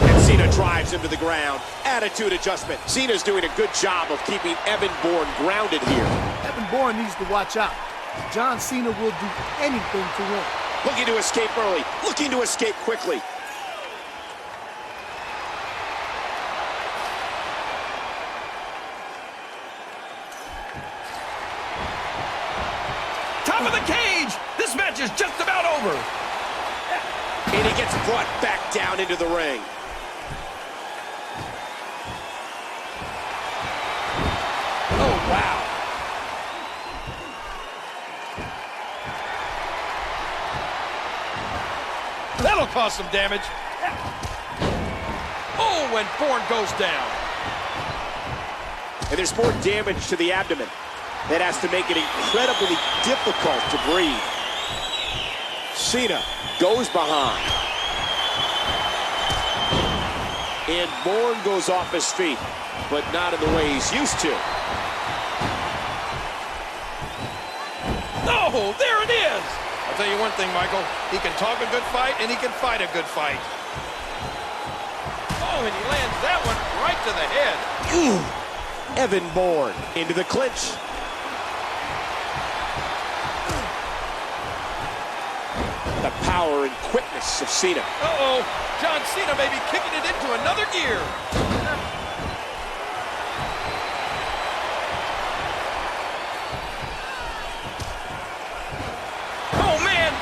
And Cena drives him to the ground. Attitude adjustment. Cena's doing a good job of keeping Evan Bourne grounded here. Evan Bourne needs to watch out. John Cena will do anything to win. Looking to escape early. Looking to escape quickly. Top of the cage! This match is just about over. And he gets brought back down into the ring. Oh, wow. That'll cause some damage. Oh, when Bourne goes down. And there's more damage to the abdomen. That has to make it incredibly difficult to breathe. Cena goes behind. And Bourne goes off his feet, but not in the way he's used to. Oh, there it is! I'll tell you one thing, Michael. He can talk a good fight, and he can fight a good fight. Oh, and he lands that one right to the head. Ooh. Evan Bourne into the clinch. The power and quickness of Cena. Uh-oh, John Cena may be kicking it into another gear. Oh, man!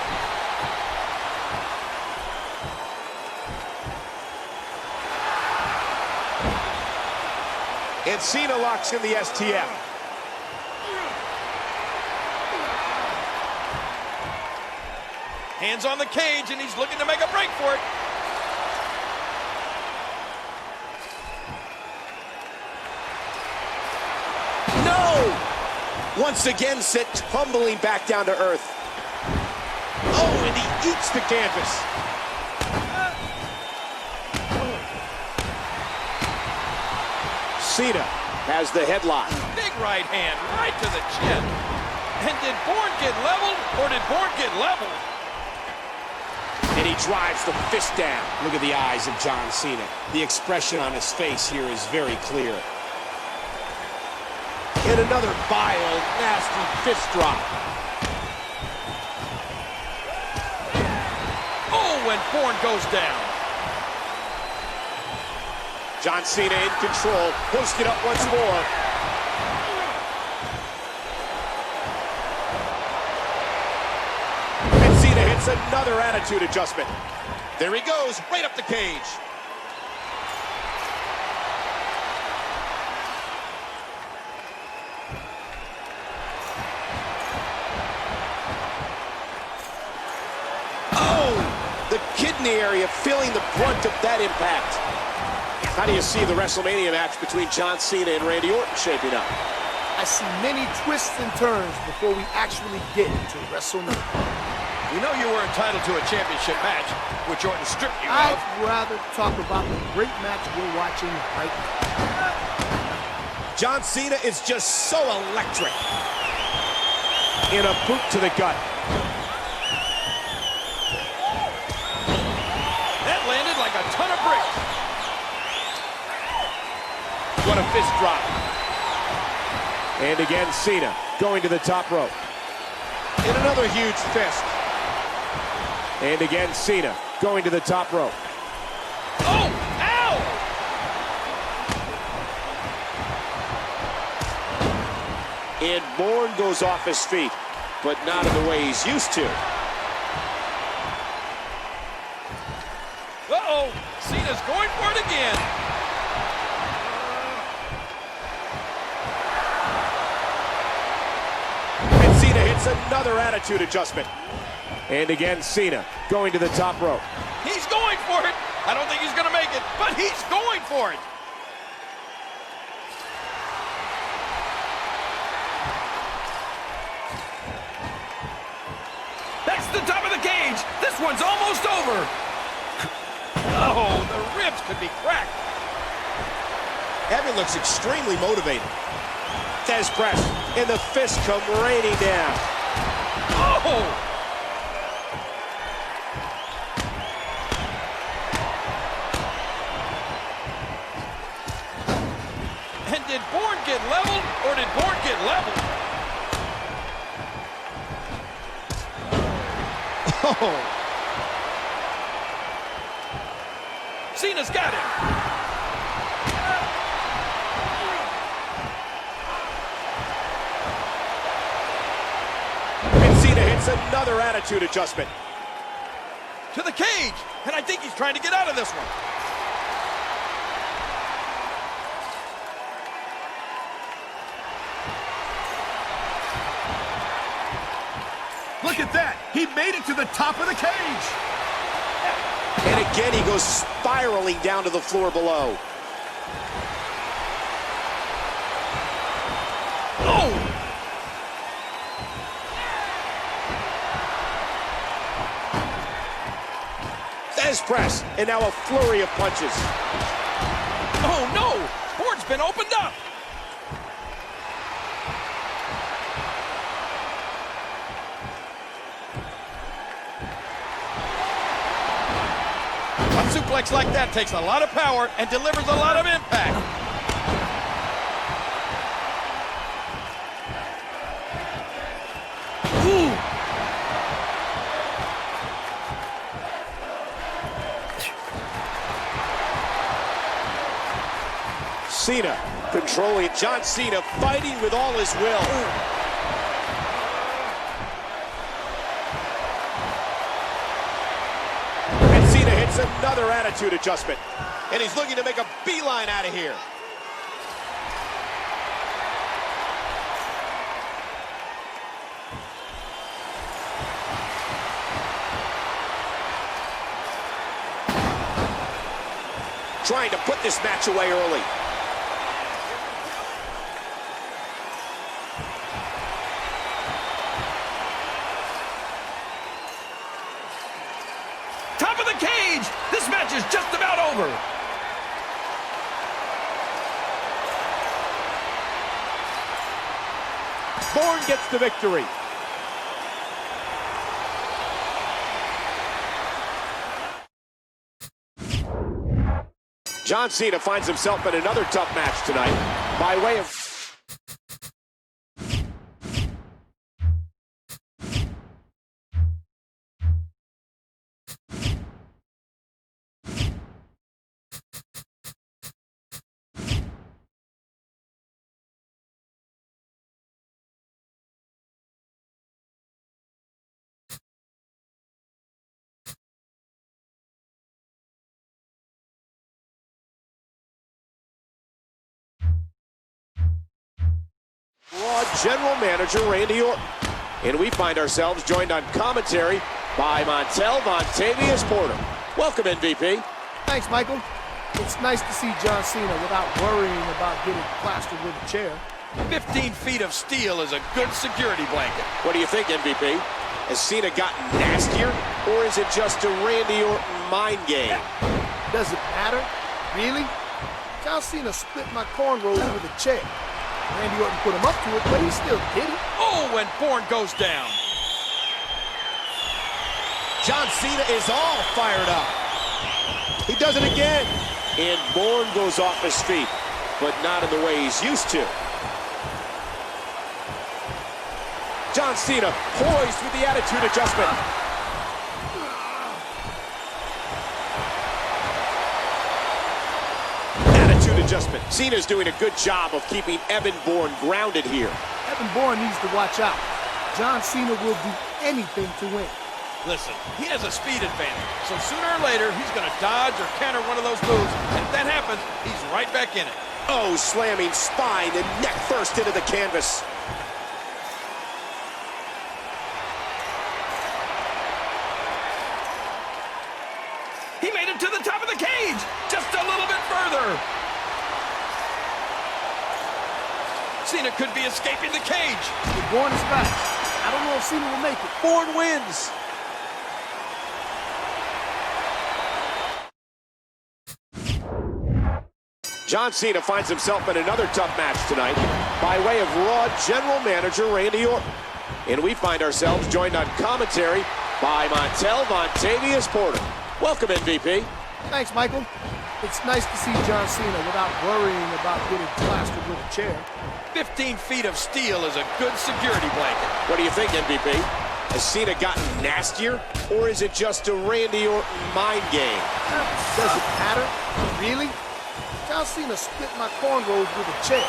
And Cena locks in the STF. Hands on the cage, and he's looking to make a break for it. No! Once again sent tumbling back down to earth. Oh, and he eats the canvas. Cena has the headlock. Big right hand right to the chin. And did Bourne get leveled, or did Bourne get leveled? And he drives the fist down. Look at the eyes of John Cena. The expression on his face here is very clear. And another vile, nasty fist drop. Oh, when Bourne goes down. John Cena in control, pushed it up once more. And Cena hits another attitude adjustment. There he goes, right up the cage. Oh, the kidney area feeling the brunt of that impact. How do you see the WrestleMania match between John Cena and Randy Orton shaping up? I see many twists and turns before we actually get to WrestleMania. We know you were entitled to a championship match, which Orton stripped you I'd of. rather talk about the great match we're watching right now. John Cena is just so electric. In a boot to the gut. That landed like a ton of bricks. What a fist drop. And again, Cena going to the top rope. And another huge fist. And again, Cena going to the top rope. Oh, ow! And Bourne goes off his feet, but not in the way he's used to. Uh-oh, Cena's going for it again. And Cena hits another attitude adjustment. And again, Cena going to the top rope. He's going for it. I don't think he's going to make it, but he's going for it. That's the top of the cage. This one's almost over. Oh, the ribs could be cracked. Evan looks extremely motivated. Tez press, and the fist come raining down. Oh! And did Bourne get leveled, or did Bourne get leveled? Oh! Cena's got him. And Cena hits another attitude adjustment. To the cage, and I think he's trying to get out of this one. Look at that! He made it to the top of the cage! And again, he goes spiraling down to the floor below. Oh! Thez press, and now a flurry of punches. Oh no! Bourne's been opened up! A suplex like that takes a lot of power and delivers a lot of impact. Ooh! Cena controlling. John Cena fighting with all his will. And Cena hits another attitude adjustment. And he's looking to make a beeline out of here. Trying to put this match away early. Top of the cage! This match is just about over. Bourne gets the victory. John Cena finds himself in another tough match tonight by way of... Raw General Manager Randy Orton. And we find ourselves joined on commentary by Montel Vontavious Porter. Welcome, MVP. Thanks, Michael. It's nice to see John Cena without worrying about getting plastered with a chair. 15 feet of steel is a good security blanket. What do you think, MVP? Has Cena gotten nastier, or is it just a Randy Orton mind game? Does it matter? Really? John Cena split my cornrows with a chair. Randy Orton put him up to it, but he still did it. Oh, and Bourne goes down. John Cena is all fired up. He does it again. And Bourne goes off his feet. but not in the way he's used to. John Cena poised with the attitude adjustment. Attitude adjustment. Cena's doing a good job of keeping Evan Bourne grounded here. Evan Bourne needs to watch out. John Cena will do anything to win. Listen, he has a speed advantage, so sooner or later, he's going to dodge or counter one of those moves, and if that happens, he's right back in it. Oh, slamming spine and neck first into the canvas. He made it to the top of the cage, just a little bit further. Cena could be escaping the cage. But Bourne is back. I don't know if Cena will make it. Bourne wins. John Cena finds himself in another tough match tonight by way of Raw General Manager Randy Orton. And we find ourselves joined on commentary by Montel Vontavious Porter. Welcome, MVP. Thanks, Michael. It's nice to see John Cena without worrying about getting plastered with a chair. 15 feet of steel is a good security blanket. What do you think, MVP? Has Cena gotten nastier, or is it just a Randy Orton mind game? Does it matter? Really? John Cena split my cornrows with a chair.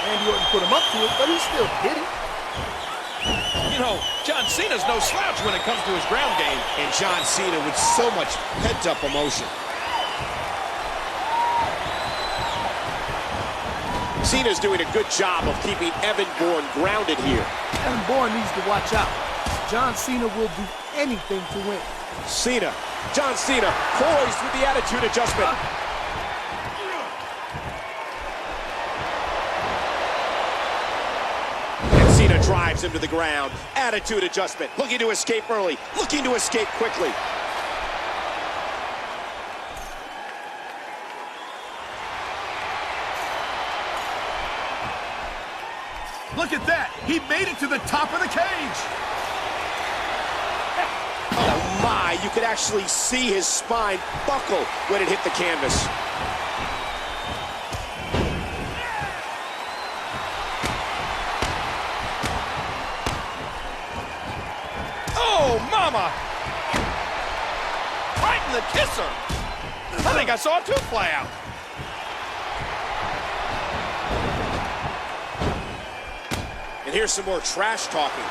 Randy Orton put him up to it, but he still did it. You know, John Cena's no slouch when it comes to his ground game. And John Cena with so much pent-up emotion. Cena's doing a good job of keeping Evan Bourne grounded here. Evan Bourne needs to watch out. John Cena will do anything to win. Cena. John Cena poised with the attitude adjustment. Cena drives him to the ground. Attitude adjustment. Looking to escape early. Looking to escape quickly. Look at that! He made it to the top of the cage! Oh my, you could actually see his spine buckle when it hit the canvas. Oh, mama! Right in the kisser! I think I saw a tooth fly out. And here's some more trash talking.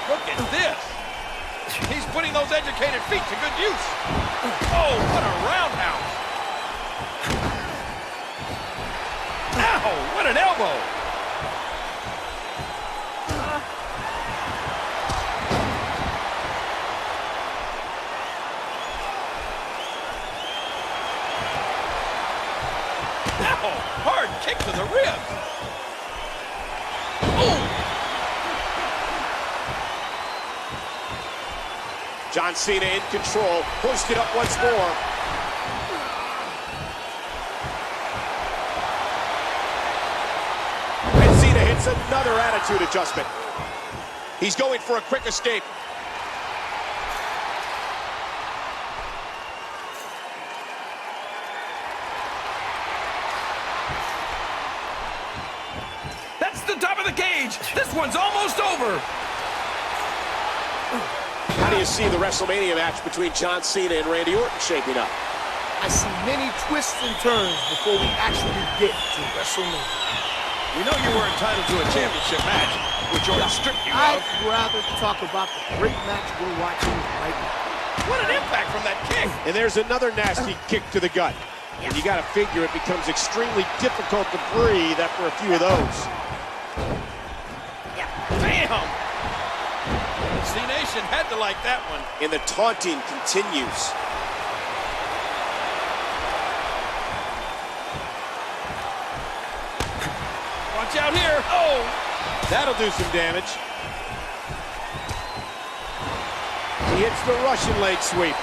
Look at this. He's putting those educated feet to good use. Oh, what a roundhouse. Ow, what an elbow. Hard kick to the ribs. Oh! John Cena in control, pushed it up once more. And Cena hits another attitude adjustment. He's going for a quick escape. This one's almost over. How do you see the WrestleMania match between John Cena and Randy Orton shaping up? I see many twists and turns before we actually get to WrestleMania. We know you were entitled to a championship match, which Orton stripped you of. I'd rather talk about the great match we're watching right now. What an impact from that kick. And there's another nasty kick to the gut. And you got to figure it becomes extremely difficult to breathe after a few of those. Bam! C-Nation had to like that one. And the taunting continues. Watch out here. Oh! That'll do some damage. He hits the Russian leg sweep.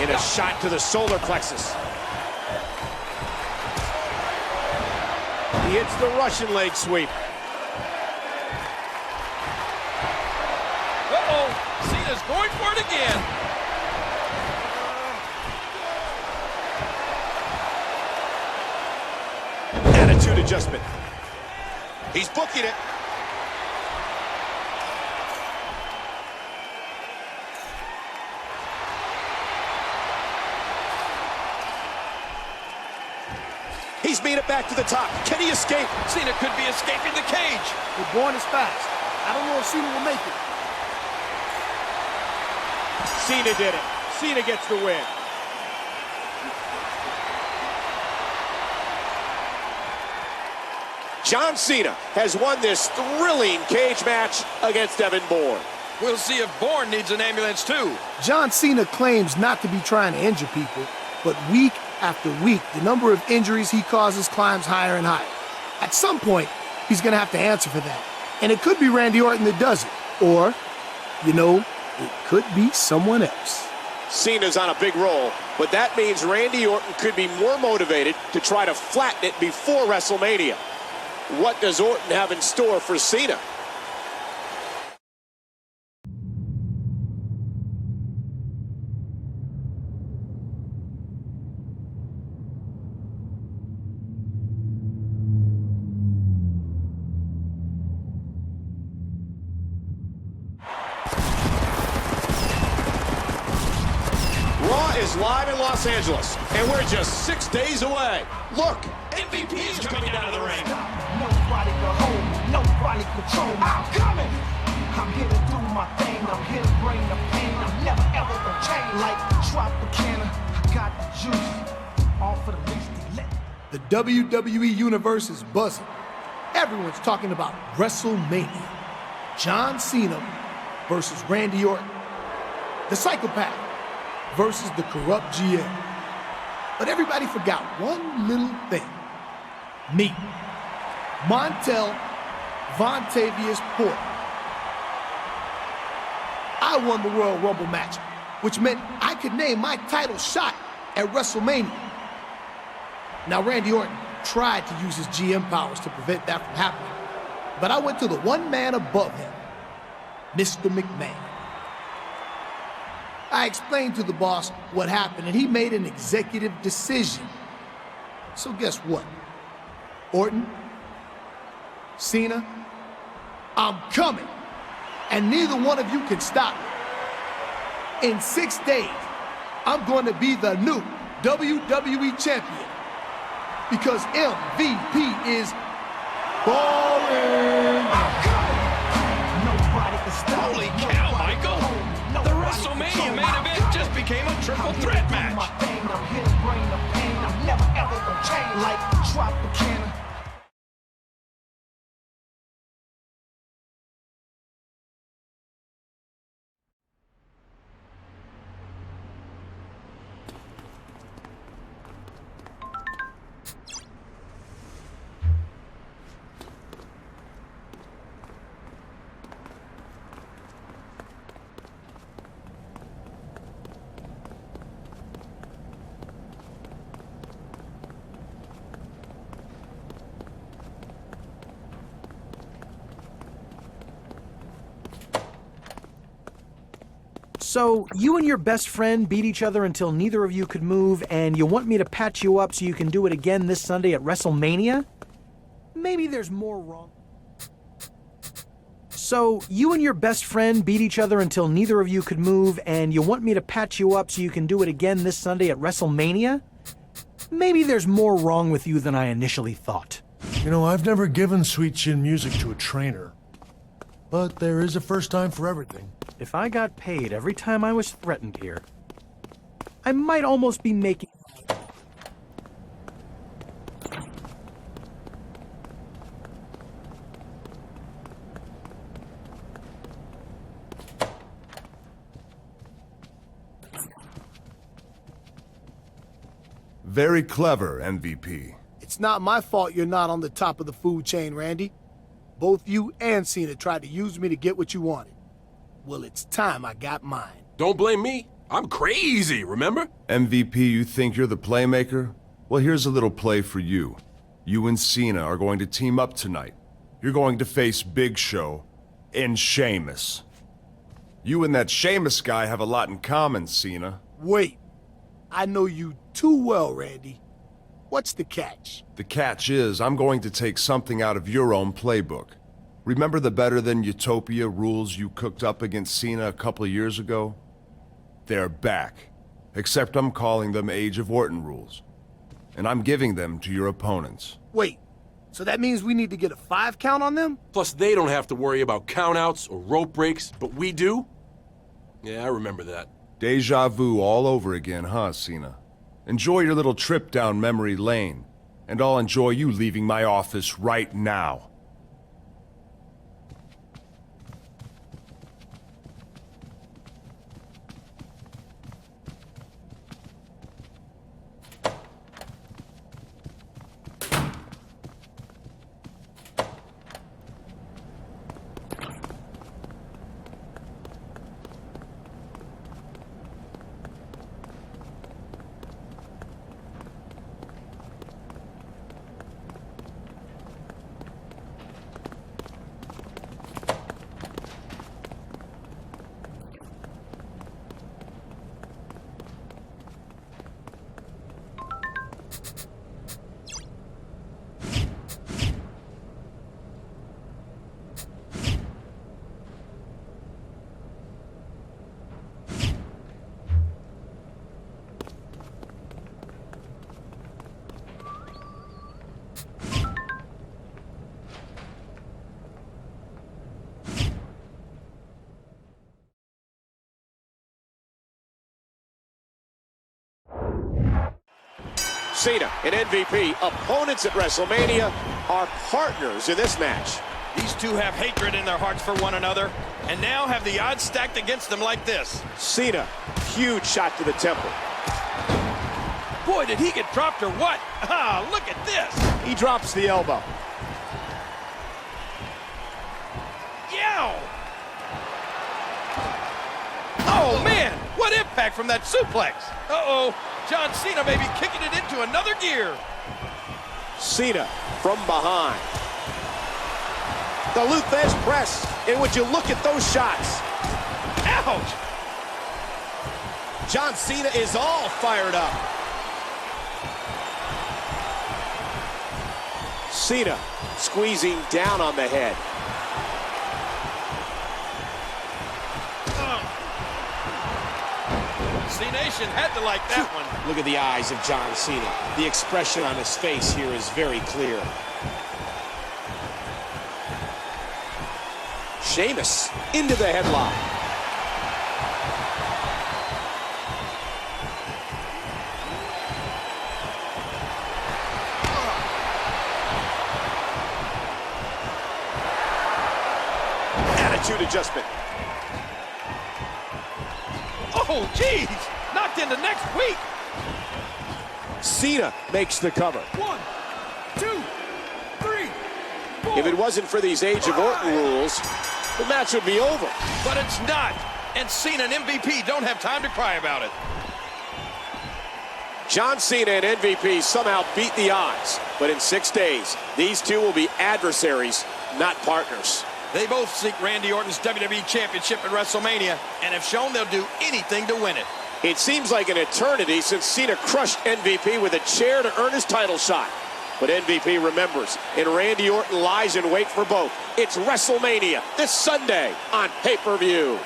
And a shot to the solar plexus. He hits the Russian leg sweep. Uh-oh, Cena's going for it again. Attitude adjustment. He's booking it. He's made it back to the top. Can he escape? Cena could be escaping the cage. The Bourne is fast. I don't know if Cena will make it. Cena did it. Cena gets the win. John Cena has won this thrilling cage match against Evan Bourne. We'll see if Bourne needs an ambulance too. John Cena claims not to be trying to injure people, but week after week, the number of injuries he causes climbs higher and higher. At some point, he's going to have to answer for that. And it could be Randy Orton that does it. Or, you know, it could be someone else. Cena's on a big roll, but that means Randy Orton could be more motivated to try to flatten it before WrestleMania. What does Orton have in store for Cena? Raw is live in Los Angeles, and we're just 6 days away. Look, MVP is coming out of the ring. Nobody can hold, nobody control. I'm coming. I'm here to do my thing. I'm here to bring the pain. I'm never ever gonna change. Like Tropicana, I got the juice. All for the least elect. The WWE Universe is buzzing. Everyone's talking about WrestleMania. John Cena versus Randy Orton. The Psychopath versus the Corrupt GM. But everybody forgot one little thing. Me. Montel Vontavious Porter. I won the Royal Rumble match, which meant I could name my title shot at WrestleMania. Now, Randy Orton tried to use his GM powers to prevent that from happening, but I went to the one man above him, Mr. McMahon. I explained to the boss what happened, and he made an executive decision. So guess what? Orton, Cena, I'm coming, and neither one of you can stop me. In 6 days, I'm going to be the new WWE Champion, because MVP is ballin'. Holy cow, Michael! The WrestleMania main event just became a triple threat match. I'm here to bring the pain. I'm never ever gonna change. Like Tropicana. So, you and your best friend beat each other until neither of you could move, and you want me to patch you up so you can do it again this Sunday at WrestleMania? Maybe there's more wrong. So, you and your best friend beat each other until neither of you could move, and you want me to patch you up so you can do it again this Sunday at WrestleMania? Maybe there's more wrong with you than I initially thought. You know, I've never given sweet chin music to a trainer. But there is a first time for everything. If I got paid every time I was threatened here, I might almost be making... Very clever, MVP. It's not my fault you're not on the top of the food chain, Randy. Both you and Cena tried to use me to get what you wanted. Well, it's time I got mine. Don't blame me. I'm crazy, remember? MVP, you think you're the playmaker? Well, here's a little play for you. You and Cena are going to team up tonight. You're going to face Big Show and Sheamus. You and that Sheamus guy have a lot in common, Cena. Wait. I know you too well, Randy. What's the catch? The catch is, I'm going to take something out of your own playbook. Remember the Better Than Utopia rules you cooked up against Cena a couple of years ago? They're back. Except I'm calling them Age of Orton rules. And I'm giving them to your opponents. Wait, so that means we need to get a 5 count on them? Plus, they don't have to worry about countouts or rope breaks, but we do? Yeah, I remember that. Deja vu all over again, huh, Cena? Enjoy your little trip down memory lane. And I'll enjoy you leaving my office right now. Cena and MVP, opponents at WrestleMania, are partners in this match. These two have hatred in their hearts for one another, and now have the odds stacked against them like this. Cena, huge shot to the temple. Boy, did he get dropped or what? Ah, look at this. He drops the elbow. Yow! Oh, man, what impact from that suplex. Uh-oh, John Cena may be kicking it into another gear. Cena from behind. The Luthez press, and would you look at those shots? Ouch! John Cena is all fired up. Cena squeezing down on the head. C-Nation had to like that one. Look at the eyes of John Cena. The expression on his face here is very clear. Sheamus into the headlock. Attitude adjustment. Oh, geez! Knocked into next week. Cena makes the cover. 1, 2, 3, 4. If it wasn't for these Age of Orton rules, the match would be over. But it's not. And Cena and MVP don't have time to cry about it. John Cena and MVP somehow beat the odds. But in 6 days, these two will be adversaries, not partners. They both seek Randy Orton's WWE Championship at WrestleMania and have shown they'll do anything to win it. It seems like an eternity since Cena crushed MVP with a chair to earn his title shot. But MVP remembers, and Randy Orton lies in wait for both. It's WrestleMania this Sunday on pay-per-view.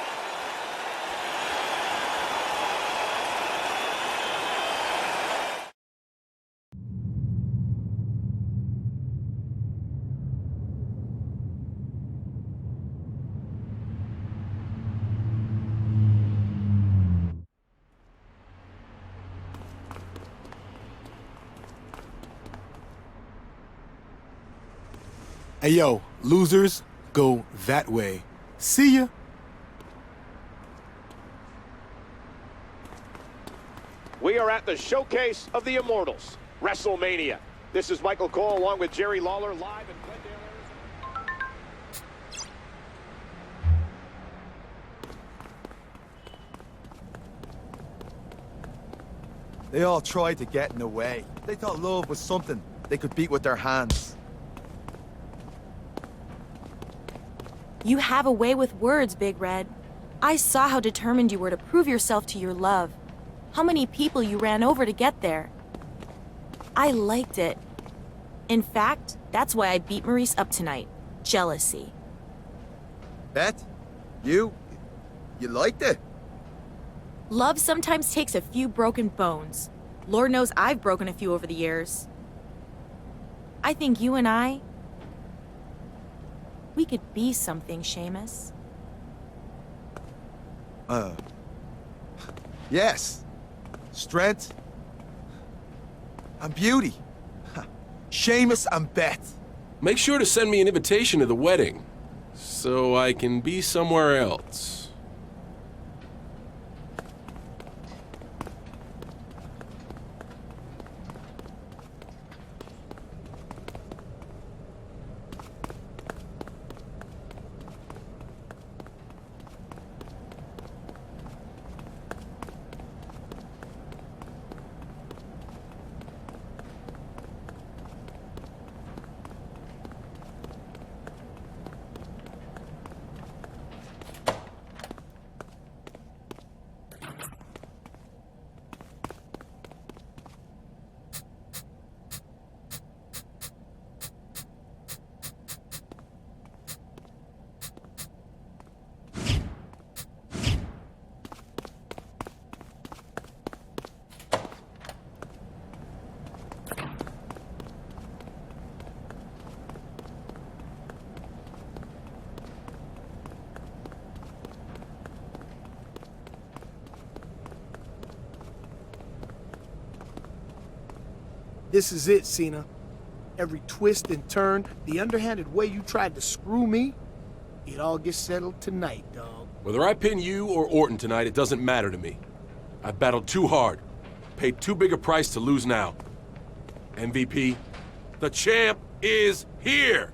Hey, yo, losers, go that way. See ya. We are at the showcase of the Immortals, WrestleMania. This is Michael Cole along with Jerry Lawler live in Glendale, Arizona. They all tried to get in the way. They thought love was something they could beat with their hands. You have a way with words, Big Red. I saw how determined you were to prove yourself to your love. How many people you ran over to get there. I liked it. In fact, that's why I beat Maurice up tonight. Jealousy. Bet? You liked it? Love sometimes takes a few broken bones. Lord knows I've broken a few over the years. I think you and I, we could be something, Seamus. Yes. Strength. And beauty. Seamus and Beth. Make sure to send me an invitation to the wedding, so I can be somewhere else. This is it, Cena. Every twist and turn, the underhanded way you tried to screw me, it all gets settled tonight, dog. Whether I pin you or Orton tonight, it doesn't matter to me. I battled too hard, paid too big a price to lose now. MVP, the champ is here!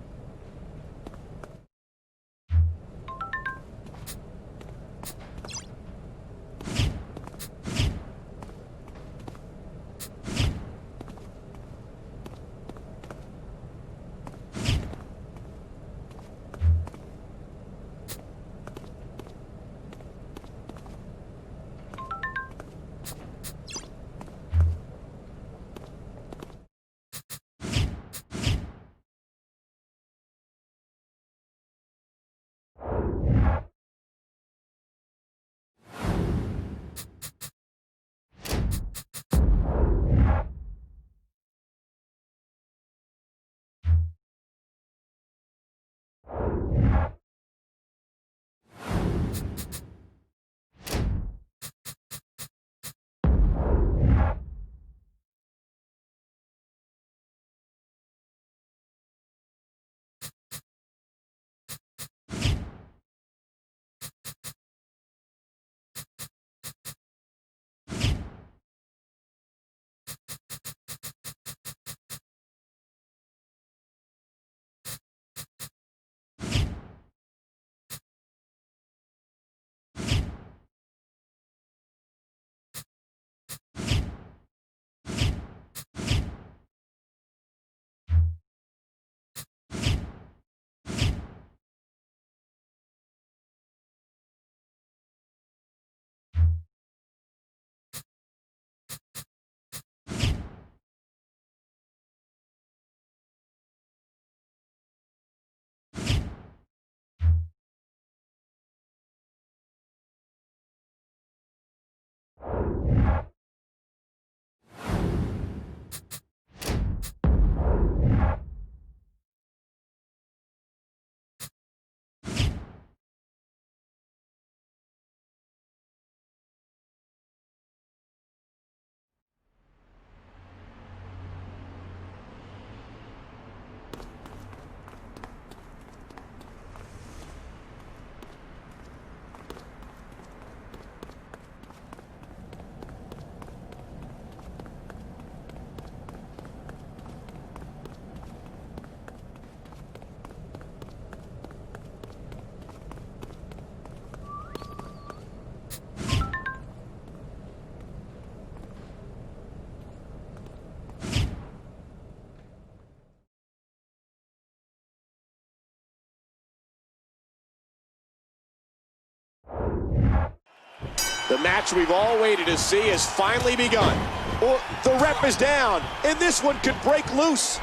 The match we've all waited to see has finally begun. Or the ref is down, and this one could break loose.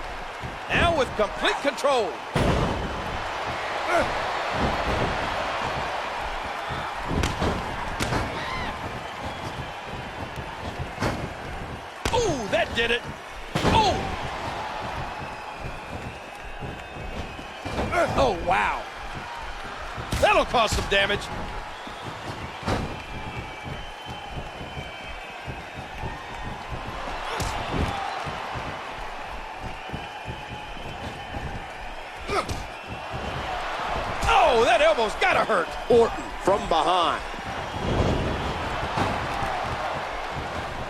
Now with complete control. Oh, that did it. Oh! Oh, wow. That'll cause some damage. Oh, that elbow's gotta hurt. Orton from behind.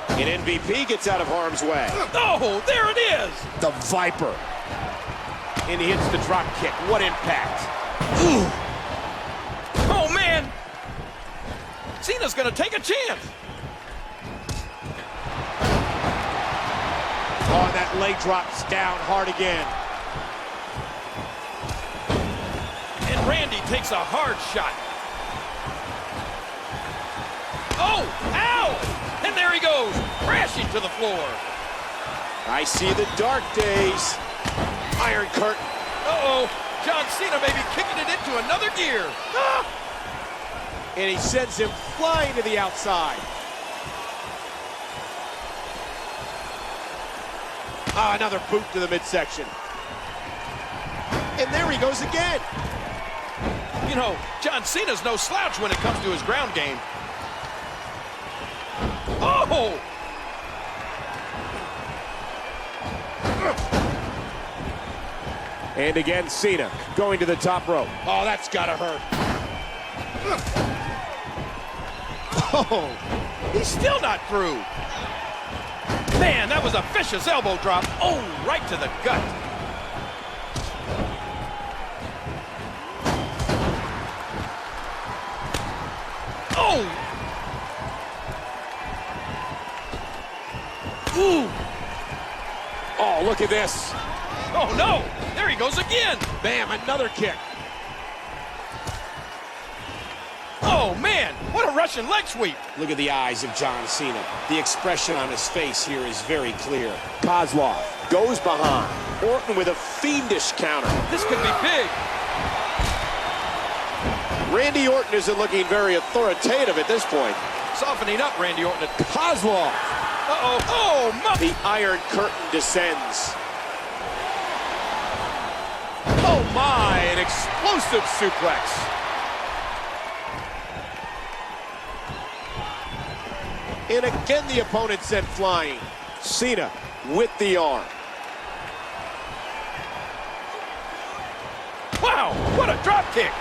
And MVP gets out of harm's way. Oh, there it is. The Viper. And he hits the drop kick. What impact. Ooh. Oh, man. Cena's gonna take a chance. Oh, and that leg drops down hard again. And Randy takes a hard shot. Oh, ow! And there he goes, crashing to the floor. I see the dark days. Iron Curtain. Uh-oh, John Cena may be kicking it into another gear. Ah! And he sends him flying to the outside. Ah, another boot to the midsection. And there he goes again. You know, John Cena's no slouch when it comes to his ground game. Oh! And again, Cena going to the top rope. Oh, that's gotta hurt. Oh, he's still not through. Man, that was a vicious elbow drop. Oh, right to the gut. Oh! Ooh! Oh, look at this. Oh, no! There he goes again! Bam, another kick. Oh, man! What a Russian leg sweep! Look at the eyes of John Cena. The expression on his face here is very clear. Kozlov goes behind. Orton with a fiendish counter. This could be big. Randy Orton isn't looking very authoritative at this point. Softening up Randy Orton. Kozlov. Uh-oh. Oh, my. The Iron Curtain descends. Oh, my. An explosive suplex. And again, the opponent sent flying. Cena with the arm. Wow, what a drop kick.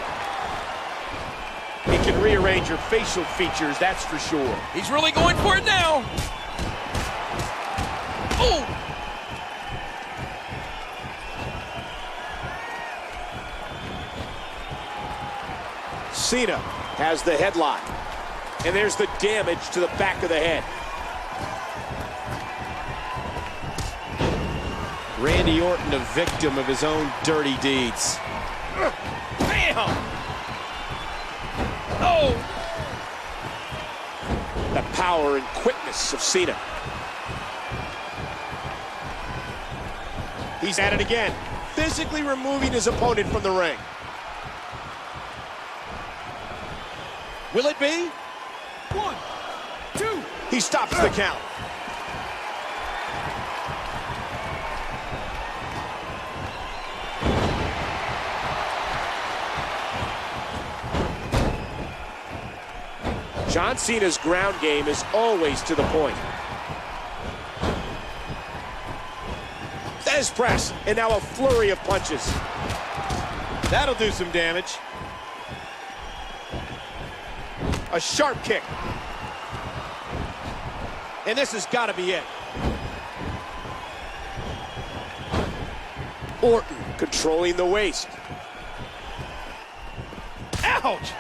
He can rearrange your facial features, that's for sure. He's really going for it now. Oh! Cena has the headlock. And there's the damage to the back of the head. Randy Orton, a victim of his own dirty deeds. Bam! Oh! The power and quickness of Cena. He's at it again, physically removing his opponent from the ring. Will it be? 1, 2. He stops the count. John Cena's ground game is always to the point. Thesz press, and now a flurry of punches. That'll do some damage. A sharp kick. And this has got to be it. Orton controlling the waist. Ouch!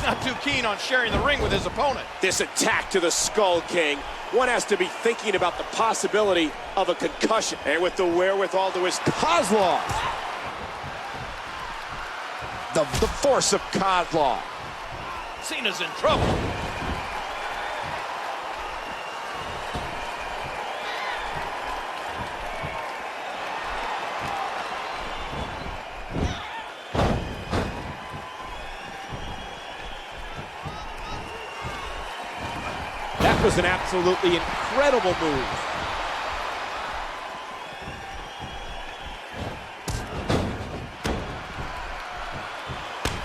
Not too keen on sharing the ring with his opponent. This attack to the Skull King. One has to be thinking about the possibility of a concussion. And with the wherewithal to his Kozlov. The force of Kozlov. Cena's in trouble. That was an absolutely incredible move.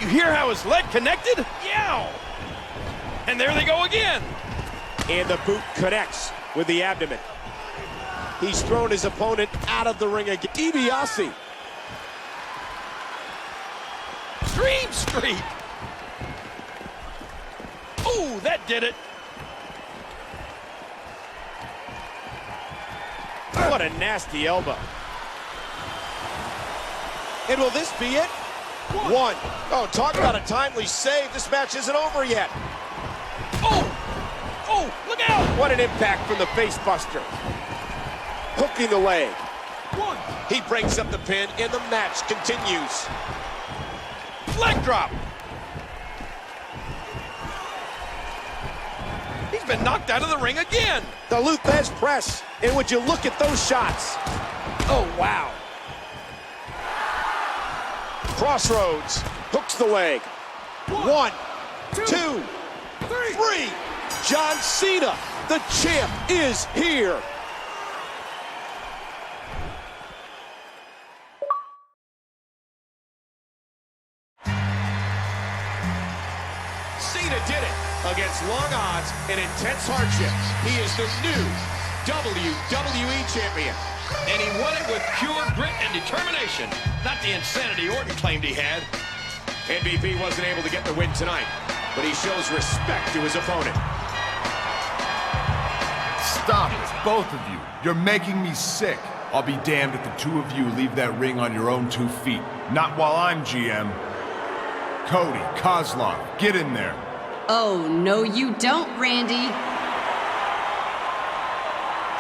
You hear how his leg connected? Yow! And there they go again. And the boot connects with the abdomen. He's thrown his opponent out of the ring again. DiBiase. Dream Street. Ooh, that did it. What a nasty elbow. And will this be it? One. Oh, talk about a timely save. This match isn't over yet. Oh! Oh, look out! What an impact from the face buster. Hooking the leg. One. He breaks up the pin, and the match continues. Leg drop. He's been knocked out of the ring again. The Luthez press. And would you look at those shots? Oh, wow. Crossroads. Hooks the leg. One, two, three. John Cena, the champ, is here. Cena did it against long odds and intense hardship. He is the new WWE champion. And he won it with pure grit and determination. Not the insanity Orton claimed he had. MVP wasn't able to get the win tonight, but he shows respect to his opponent. Stop it, both of you. You're making me sick. I'll be damned if the two of you leave that ring on your own 2 feet. Not while I'm GM. Cody, Kozlov, get in there. Oh, no you don't, Randy.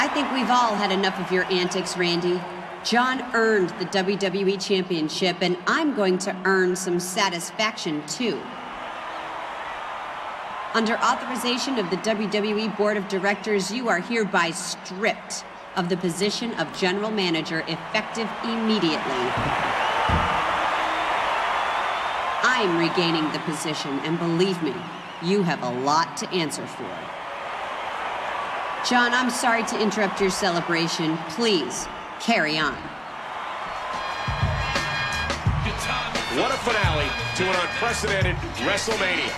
I think we've all had enough of your antics, Randy. John earned the WWE Championship, and I'm going to earn some satisfaction, too. Under authorization of the WWE Board of Directors, you are hereby stripped of the position of General Manager, effective immediately. I'm regaining the position, and believe me, you have a lot to answer for. John, I'm sorry to interrupt your celebration. Please, carry on. What a finale to an unprecedented WrestleMania.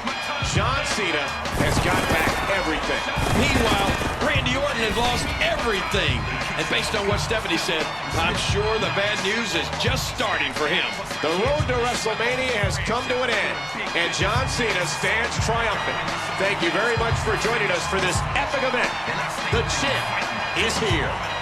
John Cena has got back everything. Meanwhile, Randy Orton has lost everything. And based on what Stephanie said, I'm sure the bad news is just starting for him. The road to WrestleMania has come to an end, and John Cena stands triumphant. Thank you very much for joining us for this epic event. The champ is here.